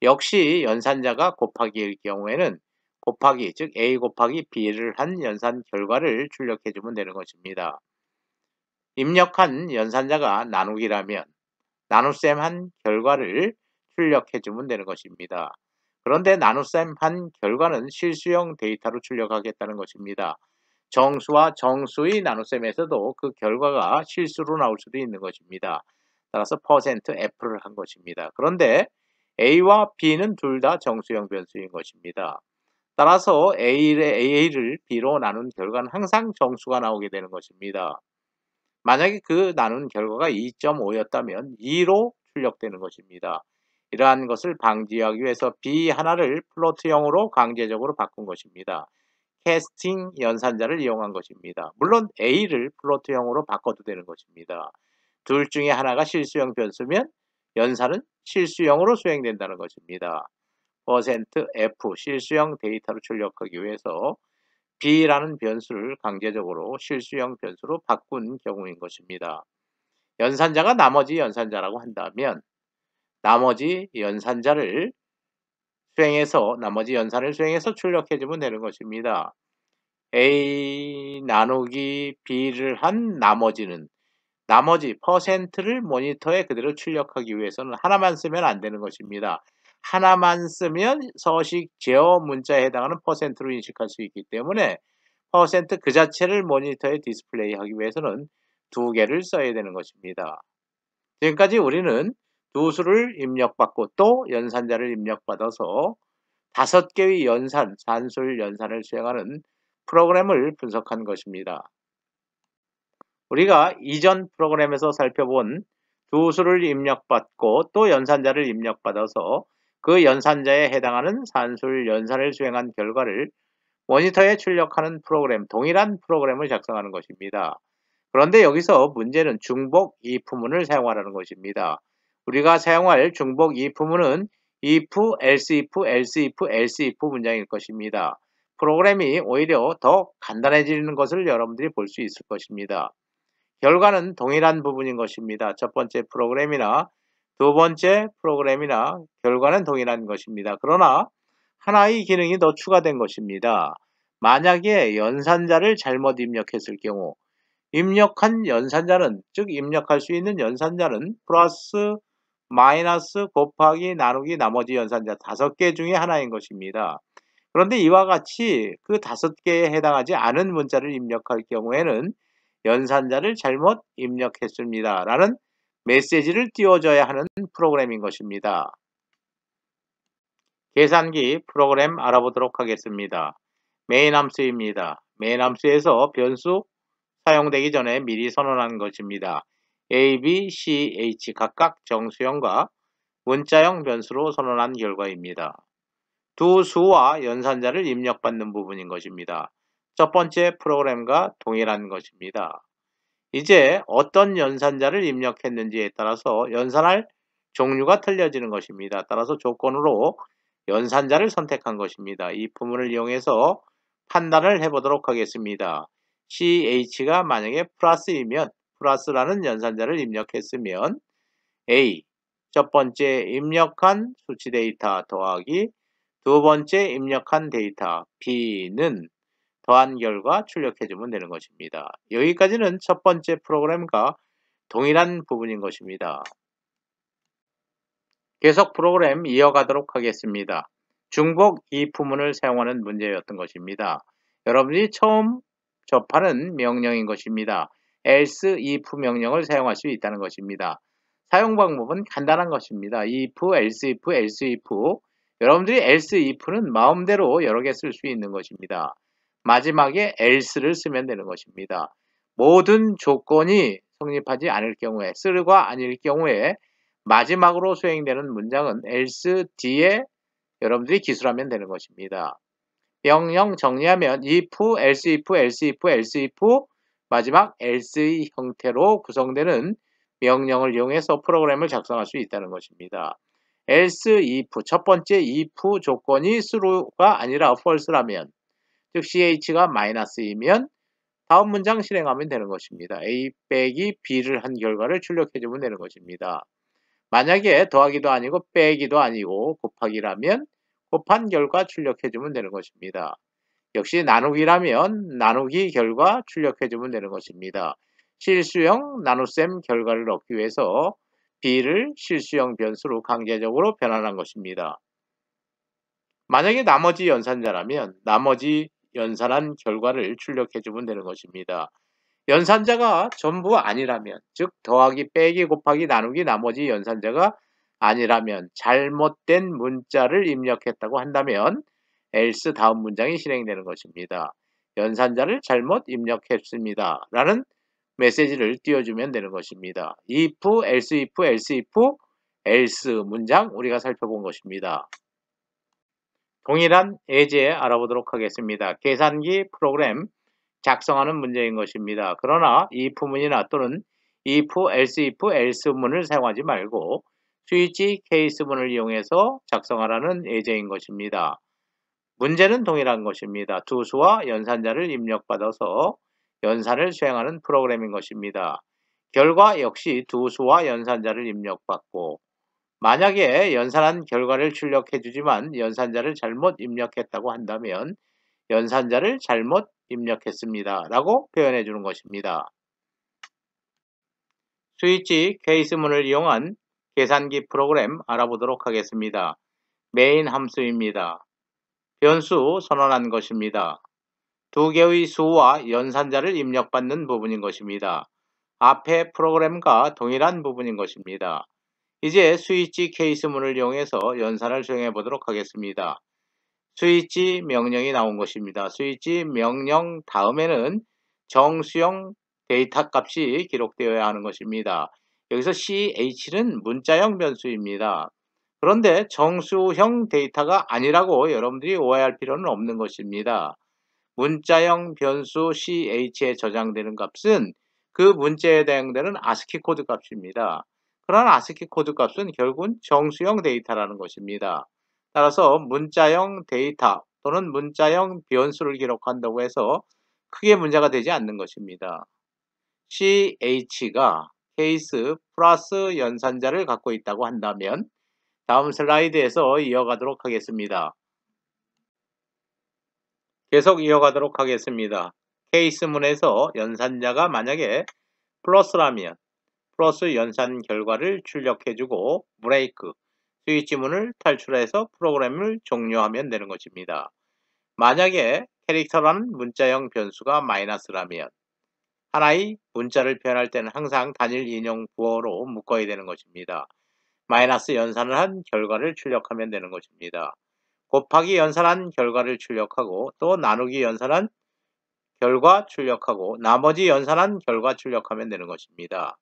역시 연산자가 곱하기일 경우에는 곱하기, 즉 a 곱하기 b를 한 연산 결과를 출력해 주면 되는 것입니다. 입력한 연산자가 나누기라면 나눗셈 한 결과를 출력해 주면 되는 것입니다. 그런데 나눗셈 한 결과는 실수형 데이터로 출력하겠다는 것입니다. 정수와 정수의 나눗셈에서도 그 결과가 실수로 나올 수도 있는 것입니다. 따라서 %f를 한 것입니다. 그런데 a와 b는 둘 다 정수형 변수인 것입니다. 따라서 a를 b로 나눈 결과는 항상 정수가 나오게 되는 것입니다. 만약에 그 나눈 결과가 2.5였다면 2로 출력되는 것입니다. 이러한 것을 방지하기 위해서 b 하나를 플로트형으로 강제적으로 바꾼 것입니다. 캐스팅 연산자를 이용한 것입니다. 물론 a를 플로트형으로 바꿔도 되는 것입니다. 둘 중에 하나가 실수형 변수면 연산은 실수형으로 수행된다는 것입니다. %f 실수형 데이터로 출력하기 위해서 b라는 변수를 강제적으로 실수형 변수로 바꾼 경우인 것입니다. 연산자가 나머지 연산자라고 한다면 나머지 연산을 수행해서 출력해주면 되는 것입니다. a 나누기 b를 한 나머지 %를 모니터에 그대로 출력하기 위해서는 하나만 쓰면 안 되는 것입니다. 하나만 쓰면 서식 제어 문자에 해당하는 %로 인식할 수 있기 때문에 %그 자체를 모니터에 디스플레이하기 위해서는 두 개를 써야 되는 것입니다. 지금까지 우리는 두 수를 입력받고 또 연산자를 입력받아서 5개의 산술 연산을 수행하는 프로그램을 분석한 것입니다. 우리가 이전 프로그램에서 살펴본 두 수를 입력받고 또 연산자를 입력받아서 그 연산자에 해당하는 산술 연산을 수행한 결과를 모니터에 출력하는 프로그램, 동일한 프로그램을 작성하는 것입니다. 그런데 여기서 문제는 중복 if문을 사용하라는 것입니다. 우리가 사용할 중복 if문은 if, else if, else if, else if 문장일 것입니다. 프로그램이 오히려 더 간단해지는 것을 여러분들이 볼 수 있을 것입니다. 결과는 동일한 부분인 것입니다. 첫 번째 프로그램이나 두 번째 프로그램이나 결과는 동일한 것입니다. 그러나 하나의 기능이 더 추가된 것입니다. 만약에 연산자를 잘못 입력했을 경우 입력한 연산자는, 즉 입력할 수 있는 연산자는 플러스, 마이너스, 곱하기, 나누기, 나머지 연산자 5개 중에 하나인 것입니다. 그런데 이와 같이 그 5개에 해당하지 않은 문자를 입력할 경우에는 연산자를 잘못 입력했습니다. 라는 메시지를 띄워줘야 하는 프로그램인 것입니다. 계산기 프로그램 알아보도록 하겠습니다. 메인 함수입니다. 메인 함수에서 변수 사용되기 전에 미리 선언한 것입니다. a, b, c, h 각각 정수형과 문자형 변수로 선언한 결과입니다. 두 수와 연산자를 입력받는 부분인 것입니다. 첫 번째 프로그램과 동일한 것입니다. 이제 어떤 연산자를 입력했는지에 따라서 연산할 종류가 틀려지는 것입니다. 따라서 조건으로 연산자를 선택한 것입니다. 이 부분을 이용해서 판단을 해보도록 하겠습니다. CH가 만약에 플러스이면 플러스라는 연산자를 입력했으면 A, 첫 번째 입력한 수치 데이터 더하기 두 번째 입력한 데이터 B는 더한 결과 출력해주면 되는 것입니다. 여기까지는 첫 번째 프로그램과 동일한 부분인 것입니다. 계속 프로그램 이어가도록 하겠습니다. 중복 이프문을 사용하는 문제였던 것입니다. 여러분이 처음 접하는 명령인 것입니다. else if 명령을 사용할 수 있다는 것입니다. 사용 방법은 간단한 것입니다. if, else if, else if. 여러분들이 else if는 마음대로 여러 개 쓸 수 있는 것입니다. 마지막에 else를 쓰면 되는 것입니다. 모든 조건이 성립하지 않을 경우에, 쓰르가 아닐 경우에 마지막으로 수행되는 문장은 else 뒤에 여러분들이 기술하면 되는 것입니다. 명령 정리하면 if, else if, else if, else if 마지막 else의 형태로 구성되는 명령을 이용해서 프로그램을 작성할 수 있다는 것입니다. else if 첫 번째 if 조건이 true가 아니라 false라면 즉 ch가 마이너스이면 다음 문장 실행하면 되는 것입니다. a 빼기 b를 한 결과를 출력해주면 되는 것입니다. 만약에 더하기도 아니고 빼기도 아니고 곱하기라면 곱한 결과 출력해주면 되는 것입니다. 역시 나누기라면 나누기 결과 출력해주면 되는 것입니다. 실수형 나눗셈 결과를 얻기 위해서 b를 실수형 변수로 강제적으로 변환한 것입니다. 만약에 나머지 연산자라면 나머지 연산한 결과를 출력해주면 되는 것입니다. 연산자가 전부 아니라면 즉 더하기 빼기 곱하기 나누기 나머지 연산자가 아니라면 잘못된 문자를 입력했다고 한다면 else 다음 문장이 실행되는 것입니다. 연산자를 잘못 입력했습니다. 라는 메시지를 띄워주면 되는 것입니다. if, else if, else if, else 문장 우리가 살펴본 것입니다. 동일한 예제 알아보도록 하겠습니다. 계산기 프로그램 작성하는 문제인 것입니다. 그러나 if문이나 또는 if, else if, else문을 사용하지 말고 스위치 케이스문을 이용해서 작성하라는 예제인 것입니다. 문제는 동일한 것입니다. 두 수와 연산자를 입력받아서 연산을 수행하는 프로그램인 것입니다. 결과 역시 두 수와 연산자를 입력받고 만약에 연산한 결과를 출력해주지만 연산자를 잘못 입력했다고 한다면 연산자를 잘못 입력했습니다. 라고 표현해 주는 것입니다. 스위치 케이스문을 이용한 계산기 프로그램 알아보도록 하겠습니다. 메인 함수입니다. 변수 선언한 것입니다. 두 개의 수와 연산자를 입력받는 부분인 것입니다. 앞의 프로그램과 동일한 부분인 것입니다. 이제 스위치 케이스문을 이용해서 연산을 수행해 보도록 하겠습니다. 스위치 명령이 나온 것입니다. 스위치 명령 다음에는 정수형 데이터 값이 기록되어야 하는 것입니다. 여기서 ch는 문자형 변수입니다. 그런데 정수형 데이터가 아니라고 여러분들이 오해할 필요는 없는 것입니다. 문자형 변수 ch에 저장되는 값은 그 문자에 해당되는 ASCII 코드 값입니다. 그러나 ASCII 코드 값은 결국은 정수형 데이터라는 것입니다. 따라서 문자형 데이터 또는 문자형 변수를 기록한다고 해서 크게 문제가 되지 않는 것입니다. ch가 케이스 플러스 연산자를 갖고 있다고 한다면 다음 슬라이드에서 이어가도록 하겠습니다. 계속 이어가도록 하겠습니다. 케이스문에서 연산자가 만약에 플러스라면 플러스 연산 결과를 출력해주고 브레이크 스위치문을 탈출해서 프로그램을 종료하면 되는 것입니다. 만약에 캐릭터라는 문자형 변수가 마이너스라면 하나의 문자를 표현할 때는 항상 단일 인용 부호로 묶어야 되는 것입니다. 마이너스 연산을 한 결과를 출력하면 되는 것입니다. 곱하기 연산한 결과를 출력하고 또 나누기 연산한 결과 출력하고 나머지 연산한 결과 출력하면 되는 것입니다.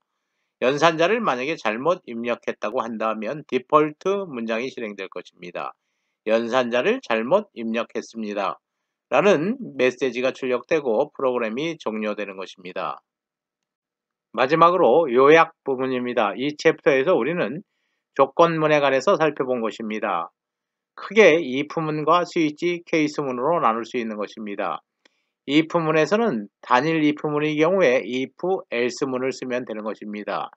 연산자를 만약에 잘못 입력했다고 한다면 디폴트 문장이 실행될 것입니다. 연산자를 잘못 입력했습니다. 라는 메시지가 출력되고 프로그램이 종료되는 것입니다. 마지막으로 요약 부분입니다. 이 챕터에서 우리는 조건문에 관해서 살펴본 것입니다. 크게 if문과 스위치 케이스문으로 나눌 수 있는 것입니다. if문에서는 단일 if문의 경우에 if, else문을 쓰면 되는 것입니다.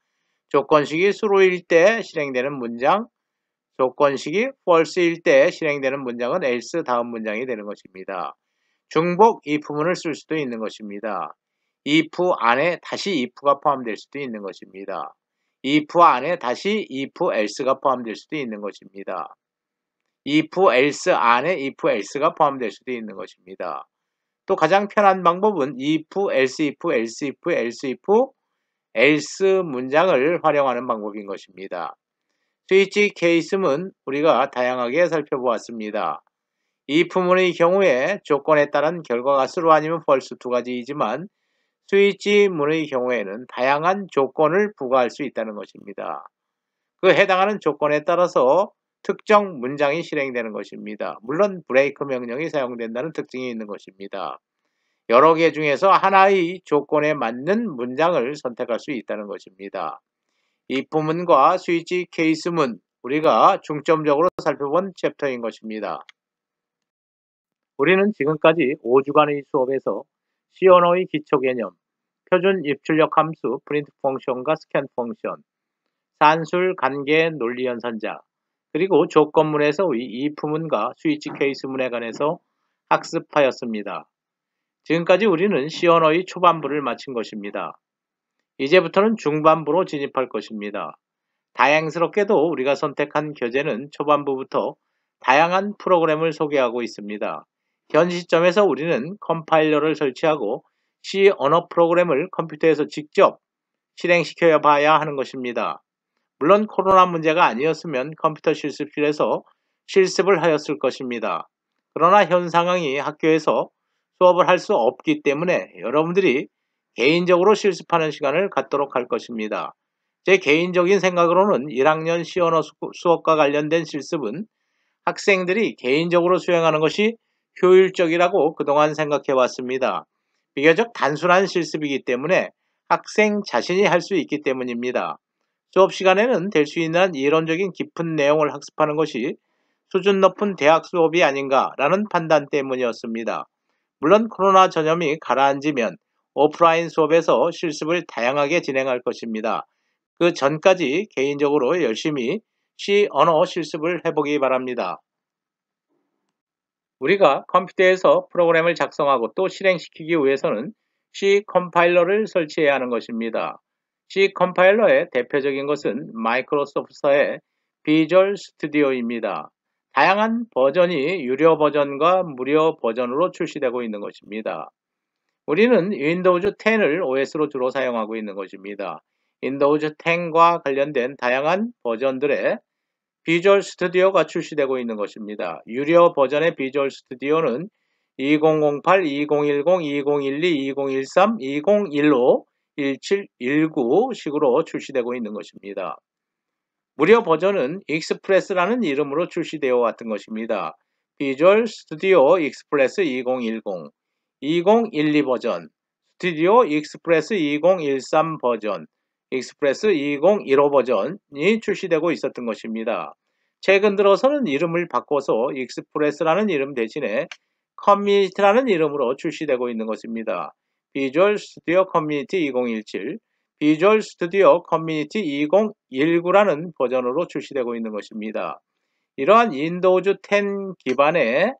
조건식이 true일 때 실행되는 문장, 조건식이 false일 때 실행되는 문장은 else 다음 문장이 되는 것입니다. 중복 if문을 쓸 수도 있는 것입니다. if 안에 다시 if가 포함될 수도 있는 것입니다. if 안에 다시 if else가 포함될 수도 있는 것입니다. if else 안에 if else가 포함될 수도 있는 것입니다. 또 가장 편한 방법은 if, else if, else if, else if, else 문장을 활용하는 방법인 것입니다. 스위치 케이스문 우리가 다양하게 살펴보았습니다. if문의 경우에 조건에 따른 결과가 true 아니면 false 두 가지이지만 스위치문의 경우에는 다양한 조건을 부과할 수 있다는 것입니다. 그 해당하는 조건에 따라서 특정 문장이 실행되는 것입니다. 물론 브레이크 명령이 사용된다는 특징이 있는 것입니다. 여러 개 중에서 하나의 조건에 맞는 문장을 선택할 수 있다는 것입니다. if문과 스위치 케이스문 우리가 중점적으로 살펴본 챕터인 것입니다. 우리는 지금까지 5주간의 수업에서 C 언어의 기초 개념, 표준 입출력 함수, 프린트 펑션과 스캔 펑션, 산술, 관계, 논리 연산자, 그리고 조건문에서의 if문과 스위치 케이스문에 관해서 학습하였습니다. 지금까지 우리는 C 언어의 초반부를 마친 것입니다. 이제부터는 중반부로 진입할 것입니다. 다행스럽게도 우리가 선택한 교재는 초반부부터 다양한 프로그램을 소개하고 있습니다. 현 시점에서 우리는 컴파일러를 설치하고 C 언어 프로그램을 컴퓨터에서 직접 실행시켜 봐야 하는 것입니다. 물론 코로나 문제가 아니었으면 컴퓨터 실습실에서 실습을 하였을 것입니다. 그러나 현 상황이 학교에서 수업을 할 수 없기 때문에 여러분들이 개인적으로 실습하는 시간을 갖도록 할 것입니다. 제 개인적인 생각으로는 1학년 C 언어 수업과 관련된 실습은 학생들이 개인적으로 수행하는 것이 효율적이라고 그동안 생각해 왔습니다. 비교적 단순한 실습이기 때문에 학생 자신이 할 수 있기 때문입니다. 수업 시간에는 될 수 있는 이론적인 깊은 내용을 학습하는 것이 수준 높은 대학 수업이 아닌가라는 판단 때문이었습니다. 물론 코로나 전염이 가라앉으면 오프라인 수업에서 실습을 다양하게 진행할 것입니다. 그 전까지 개인적으로 열심히 C 언어 실습을 해보기 바랍니다. 우리가 컴퓨터에서 프로그램을 작성하고 또 실행시키기 위해서는 C 컴파일러를 설치해야 하는 것입니다. C 컴파일러의 대표적인 것은 마이크로소프트사의 비주얼 스튜디오입니다. 다양한 버전이 유료 버전과 무료 버전으로 출시되고 있는 것입니다. 우리는 윈도우즈 10을 OS로 주로 사용하고 있는 것입니다. 윈도우즈 10과 관련된 다양한 버전들의 비주얼 스튜디오가 출시되고 있는 것입니다. 유료 버전의 비주얼 스튜디오는 2008, 2010, 2012, 2013, 2015, 17, 19 식으로 출시되고 있는 것입니다. 무료 버전은 익스프레스라는 이름으로 출시되어 왔던 것입니다. 비주얼 스튜디오 익스프레스 2010, 2012 버전, 스튜디오 익스프레스 2013 버전, 익스프레스 2015 버전이 출시되고 있었던 것입니다. 최근 들어서는 이름을 바꿔서 익스프레스라는 이름 대신에 커뮤니티라는 이름으로 출시되고 있는 것입니다. 비주얼 스튜디오 커뮤니티 2017, 비주얼 스튜디오 커뮤니티 2019라는 버전으로 출시되고 있는 것입니다. 이러한 윈도우즈 10 기반의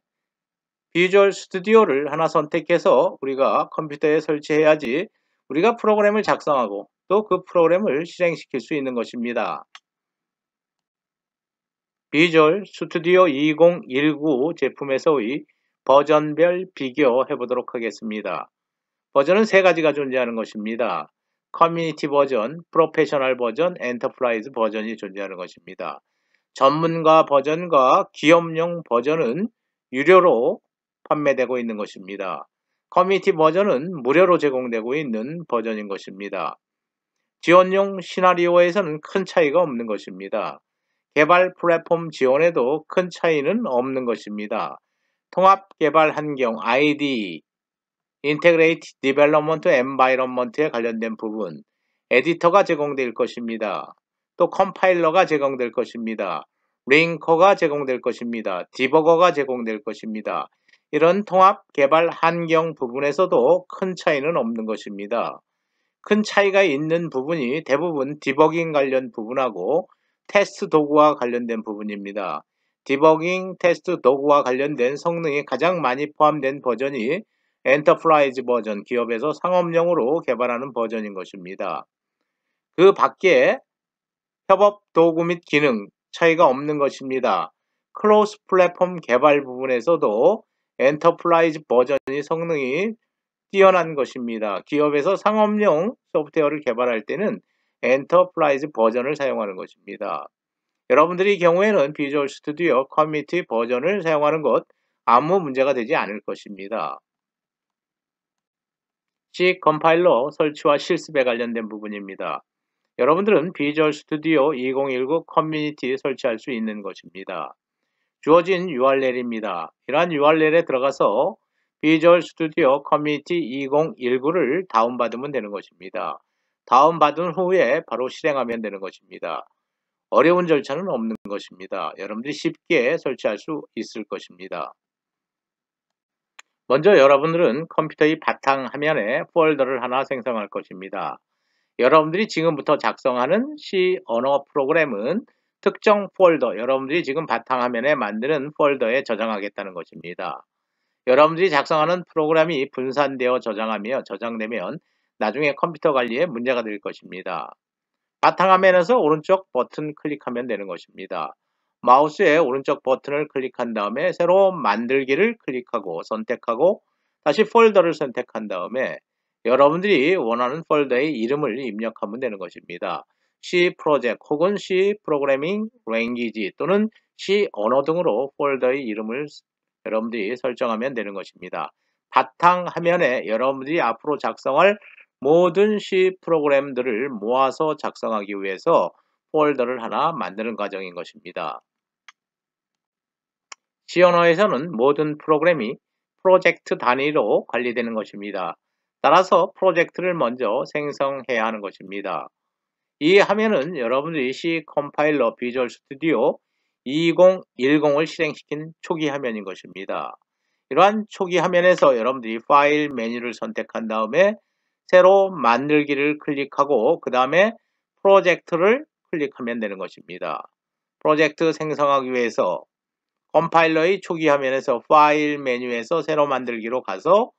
비주얼 스튜디오를 하나 선택해서 우리가 컴퓨터에 설치해야지 우리가 프로그램을 작성하고 또 그 프로그램을 실행시킬 수 있는 것입니다. 비주얼 스튜디오 2019 제품에서의 버전별 비교해 보도록 하겠습니다. 버전은 세 가지가 존재하는 것입니다. 커뮤니티 버전, 프로페셔널 버전, 엔터프라이즈 버전이 존재하는 것입니다. 전문가 버전과 기업용 버전은 유료로 판매되고 있는 것입니다. 커뮤니티 버전은 무료로 제공되고 있는 버전인 것입니다. 지원용 시나리오에서는 큰 차이가 없는 것입니다. 개발 플랫폼 지원에도 큰 차이는 없는 것입니다. 통합 개발 환경 IDE, Integrated Development Environment에 관련된 부분, 에디터가 제공될 것입니다. 또 컴파일러가 제공될 것입니다. 링커가 제공될 것입니다. 디버거가 제공될 것입니다. 이런 통합 개발 환경 부분에서도 큰 차이는 없는 것입니다. 큰 차이가 있는 부분이 대부분 디버깅 관련 부분하고 테스트 도구와 관련된 부분입니다. 디버깅 테스트 도구와 관련된 성능이 가장 많이 포함된 버전이 엔터프라이즈 버전, 기업에서 상업용으로 개발하는 버전인 것입니다. 그 밖에 협업 도구 및 기능 차이가 없는 것입니다. 크로스 플랫폼 개발 부분에서도 엔터프라이즈 버전이 성능이 뛰어난 것입니다. 기업에서 상업용 소프트웨어를 개발할 때는 엔터프라이즈 버전을 사용하는 것입니다. 여러분들의 경우에는 비주얼 스튜디오 커뮤니티 버전을 사용하는 것 아무 문제가 되지 않을 것입니다. C 컴파일러 설치와 실습에 관련된 부분입니다. 여러분들은 비주얼 스튜디오 2019 커뮤니티 설치할 수 있는 것입니다. 주어진 URL입니다. 이러한 URL에 들어가서 비주얼 스튜디오 커뮤니티 2019를 다운받으면 되는 것입니다. 다운받은 후에 바로 실행하면 되는 것입니다. 어려운 절차는 없는 것입니다. 여러분들이 쉽게 설치할 수 있을 것입니다. 먼저 여러분들은 컴퓨터의 바탕화면에 폴더를 하나 생성할 것입니다. 여러분들이 지금부터 작성하는 C 언어 프로그램은 특정 폴더, 여러분들이 지금 바탕화면에 만드는 폴더에 저장하겠다는 것입니다. 여러분들이 작성하는 프로그램이 분산되어 저장되면 나중에 컴퓨터 관리에 문제가 될 것입니다. 바탕화면에서 오른쪽 버튼 클릭하면 되는 것입니다. 마우스의 오른쪽 버튼을 클릭한 다음에 새로 만들기를 클릭하고 선택하고 다시 폴더를 선택한 다음에 여러분들이 원하는 폴더의 이름을 입력하면 되는 것입니다. C 프로젝트 혹은 C 프로그래밍 랭귀지 또는 C 언어 등으로 폴더의 이름을 여러분들이 설정하면 되는 것입니다. 바탕화면에 여러분들이 앞으로 작성할 모든 C 프로그램들을 모아서 작성하기 위해서 폴더를 하나 만드는 과정인 것입니다. C 언어에서는 모든 프로그램이 프로젝트 단위로 관리되는 것입니다. 따라서 프로젝트를 먼저 생성해야 하는 것입니다. 이 화면은 여러분들이 C 컴파일러 비주얼 스튜디오 2010을 실행시킨 초기 화면인 것입니다. 이러한 초기 화면에서 여러분들이 파일 메뉴를 선택한 다음에 새로 만들기를 클릭하고 그 다음에 프로젝트를 클릭하면 되는 것입니다. 프로젝트 생성하기 위해서 컴파일러의 초기 화면에서 파일 메뉴에서 새로 만들기로 가서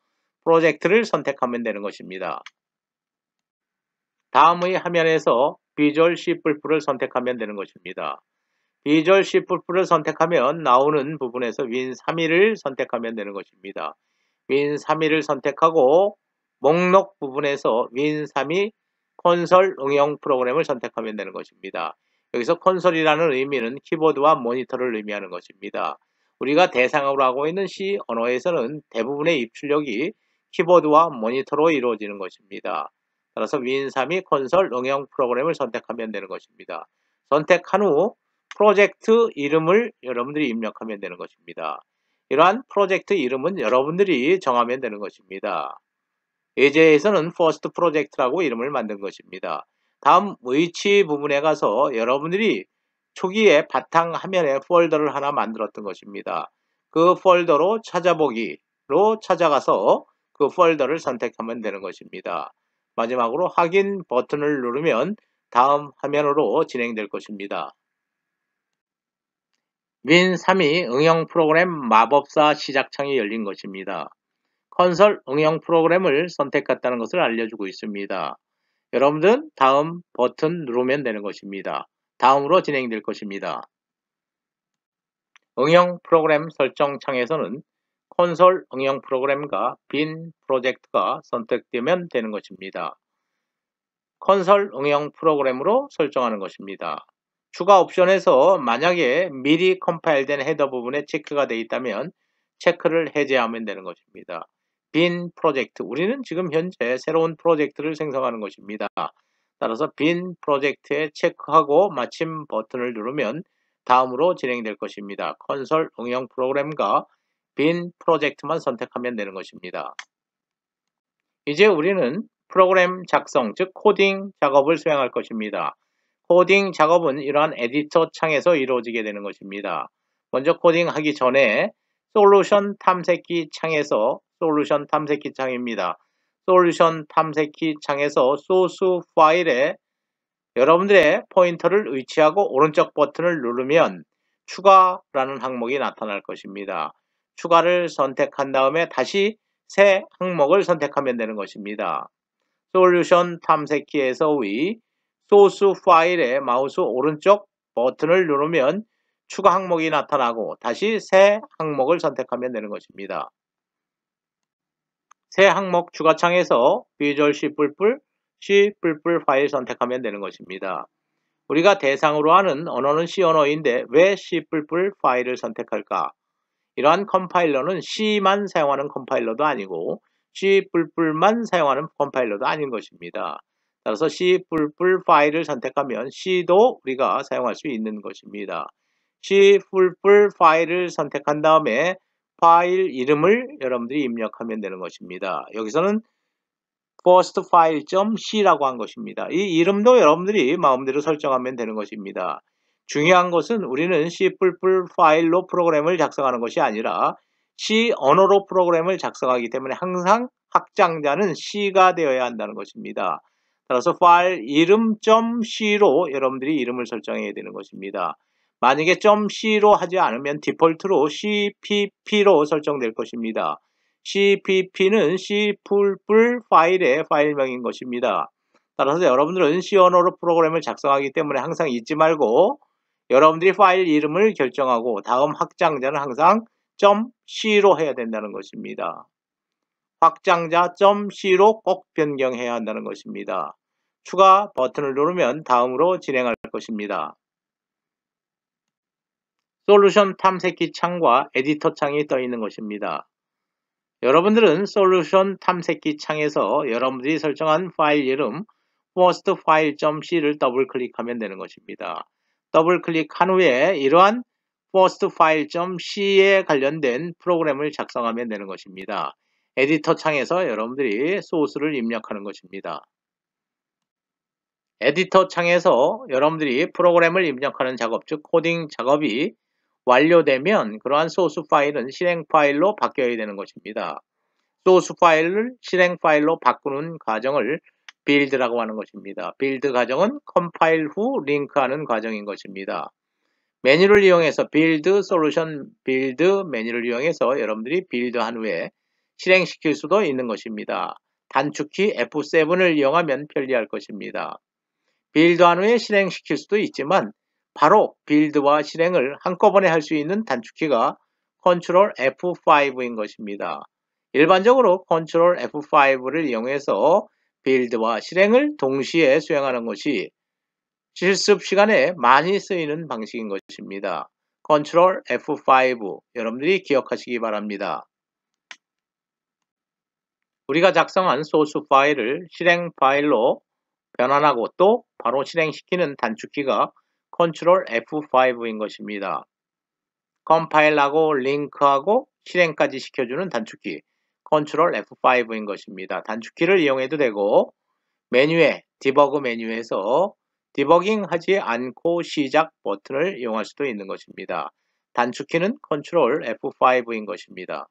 프로젝트를 선택하면 되는 것입니다. 다음의 화면에서 비주얼 C++을 선택하면 되는 것입니다. 비주얼 C++을 선택하면 나오는 부분에서 윈3를 선택하면 되는 것입니다. 윈3를 선택하고 목록 부분에서 윈3 콘솔 응용 프로그램을 선택하면 되는 것입니다. 여기서 콘솔이라는 의미는 키보드와 모니터를 의미하는 것입니다. 우리가 대상으로 하고 있는 C 언어에서는 대부분의 입출력이 키보드와 모니터로 이루어지는 것입니다. 따라서 윈3 콘솔 응용 프로그램을 선택하면 되는 것입니다. 선택한 후 프로젝트 이름을 여러분들이 입력하면 되는 것입니다. 이러한 프로젝트 이름은 여러분들이 정하면 되는 것입니다. 예제에서는 퍼스트 프로젝트라고 이름을 만든 것입니다. 다음 위치 부분에 가서 여러분들이 초기에 바탕화면에 폴더를 하나 만들었던 것입니다. 그 폴더로 찾아보기로 찾아가서 그 폴더를 선택하면 되는 것입니다. 마지막으로 확인 버튼을 누르면 다음 화면으로 진행될 것입니다. 윈3이 응용 프로그램 마법사 시작창이 열린 것입니다. 컨솔 응용 프로그램을 선택했다는 것을 알려주고 있습니다. 여러분들은 다음 버튼 누르면 되는 것입니다. 다음으로 진행될 것입니다. 응용 프로그램 설정 창에서는 콘솔 응용 프로그램과 빈 프로젝트가 선택되면 되는 것입니다. 콘솔 응용 프로그램으로 설정하는 것입니다. 추가 옵션에서 만약에 미리 컴파일된 헤더 부분에 체크가 되어 있다면 체크를 해제하면 되는 것입니다. 빈 프로젝트, 우리는 지금 현재 새로운 프로젝트를 생성하는 것입니다. 따라서 빈 프로젝트에 체크하고 마침 버튼을 누르면 다음으로 진행될 것입니다. 콘솔 응용 프로그램과 빈 프로젝트만 선택하면 되는 것입니다. 이제 우리는 프로그램 작성, 즉 코딩 작업을 수행할 것입니다. 코딩 작업은 이러한 에디터 창에서 이루어지게 되는 것입니다. 먼저 코딩하기 전에 솔루션 탐색기 창에서 솔루션 탐색기 창입니다. 솔루션 탐색기 창에서 소스 파일에 여러분들의 포인터를 위치하고 오른쪽 버튼을 누르면 추가라는 항목이 나타날 것입니다. 추가를 선택한 다음에 다시 새 항목을 선택하면 되는 것입니다. 솔루션 탐색기에서 위 소스 파일의 마우스 오른쪽 버튼을 누르면 추가 항목이 나타나고 다시 새 항목을 선택하면 되는 것입니다. 새 항목 추가창에서 비주얼 C++ 파일 선택하면 되는 것입니다. 우리가 대상으로 하는 언어는 C 언어인데 왜 C++ 파일을 선택할까? 이러한 컴파일러는 C만 사용하는 컴파일러도 아니고 C++만 사용하는 컴파일러도 아닌 것입니다. 따라서 C++ 파일을 선택하면 C도 우리가 사용할 수 있는 것입니다. C++ 파일을 선택한 다음에 파일 이름을 여러분들이 입력하면 되는 것입니다. 여기서는 firstfile.c라고 한 것입니다. 이 이름도 여러분들이 마음대로 설정하면 되는 것입니다. 중요한 것은 우리는 C++ 파일로 프로그램을 작성하는 것이 아니라 C 언어로 프로그램을 작성하기 때문에 항상 확장자는 C가 되어야 한다는 것입니다. 따라서 파일 이름 .c로 여러분들이 이름을 설정해야 되는 것입니다. 만약에 .c로 하지 않으면 디폴트로 CPP로 설정될 것입니다. CPP는 C++ 파일의 파일명인 것입니다. 따라서 여러분들은 C 언어로 프로그램을 작성하기 때문에 항상 잊지 말고 여러분들이 파일 이름을 결정하고 다음 확장자는 항상 .c로 해야 된다는 것입니다. 확장자 .c로 꼭 변경해야 한다는 것입니다. 추가 버튼을 누르면 다음으로 진행할 것입니다. 솔루션 탐색기 창과 에디터 창이 떠 있는 것입니다. 여러분들은 솔루션 탐색기 창에서 여러분들이 설정한 파일 이름 firstfile.c를 더블 클릭하면 되는 것입니다. 더블 클릭한 후에 이러한 firstfile.c에 관련된 프로그램을 작성하면 되는 것입니다. 에디터 창에서 여러분들이 소스를 입력하는 것입니다. 에디터 창에서 여러분들이 프로그램을 입력하는 작업, 즉 코딩 작업이 완료되면 그러한 소스 파일은 실행 파일로 바뀌어야 되는 것입니다. 소스 파일을 실행 파일로 바꾸는 과정을 빌드라고 하는 것입니다. 빌드 과정은 컴파일 후 링크하는 과정인 것입니다. 메뉴를 이용해서 빌드, 솔루션 빌드 메뉴를 이용해서 여러분들이 빌드한 후에 실행시킬 수도 있는 것입니다. 단축키 F7을 이용하면 편리할 것입니다. 빌드한 후에 실행시킬 수도 있지만 바로 빌드와 실행을 한꺼번에 할 수 있는 단축키가 Ctrl F5인 것입니다. 일반적으로 Ctrl F5를 이용해서 빌드와 실행을 동시에 수행하는 것이 실습 시간에 많이 쓰이는 방식인 것입니다. Ctrl F5 여러분들이 기억하시기 바랍니다. 우리가 작성한 소스 파일을 실행 파일로 변환하고 또 바로 실행시키는 단축키가 Ctrl F5인 것입니다. 컴파일하고 링크하고 실행까지 시켜주는 단축키 Ctrl F5인 것입니다. 단축키를 이용해도 되고 메뉴에 디버그 메뉴에서 디버깅 하지 않고 시작 버튼을 이용할 수도 있는 것입니다. 단축키는 Ctrl F5인 것입니다.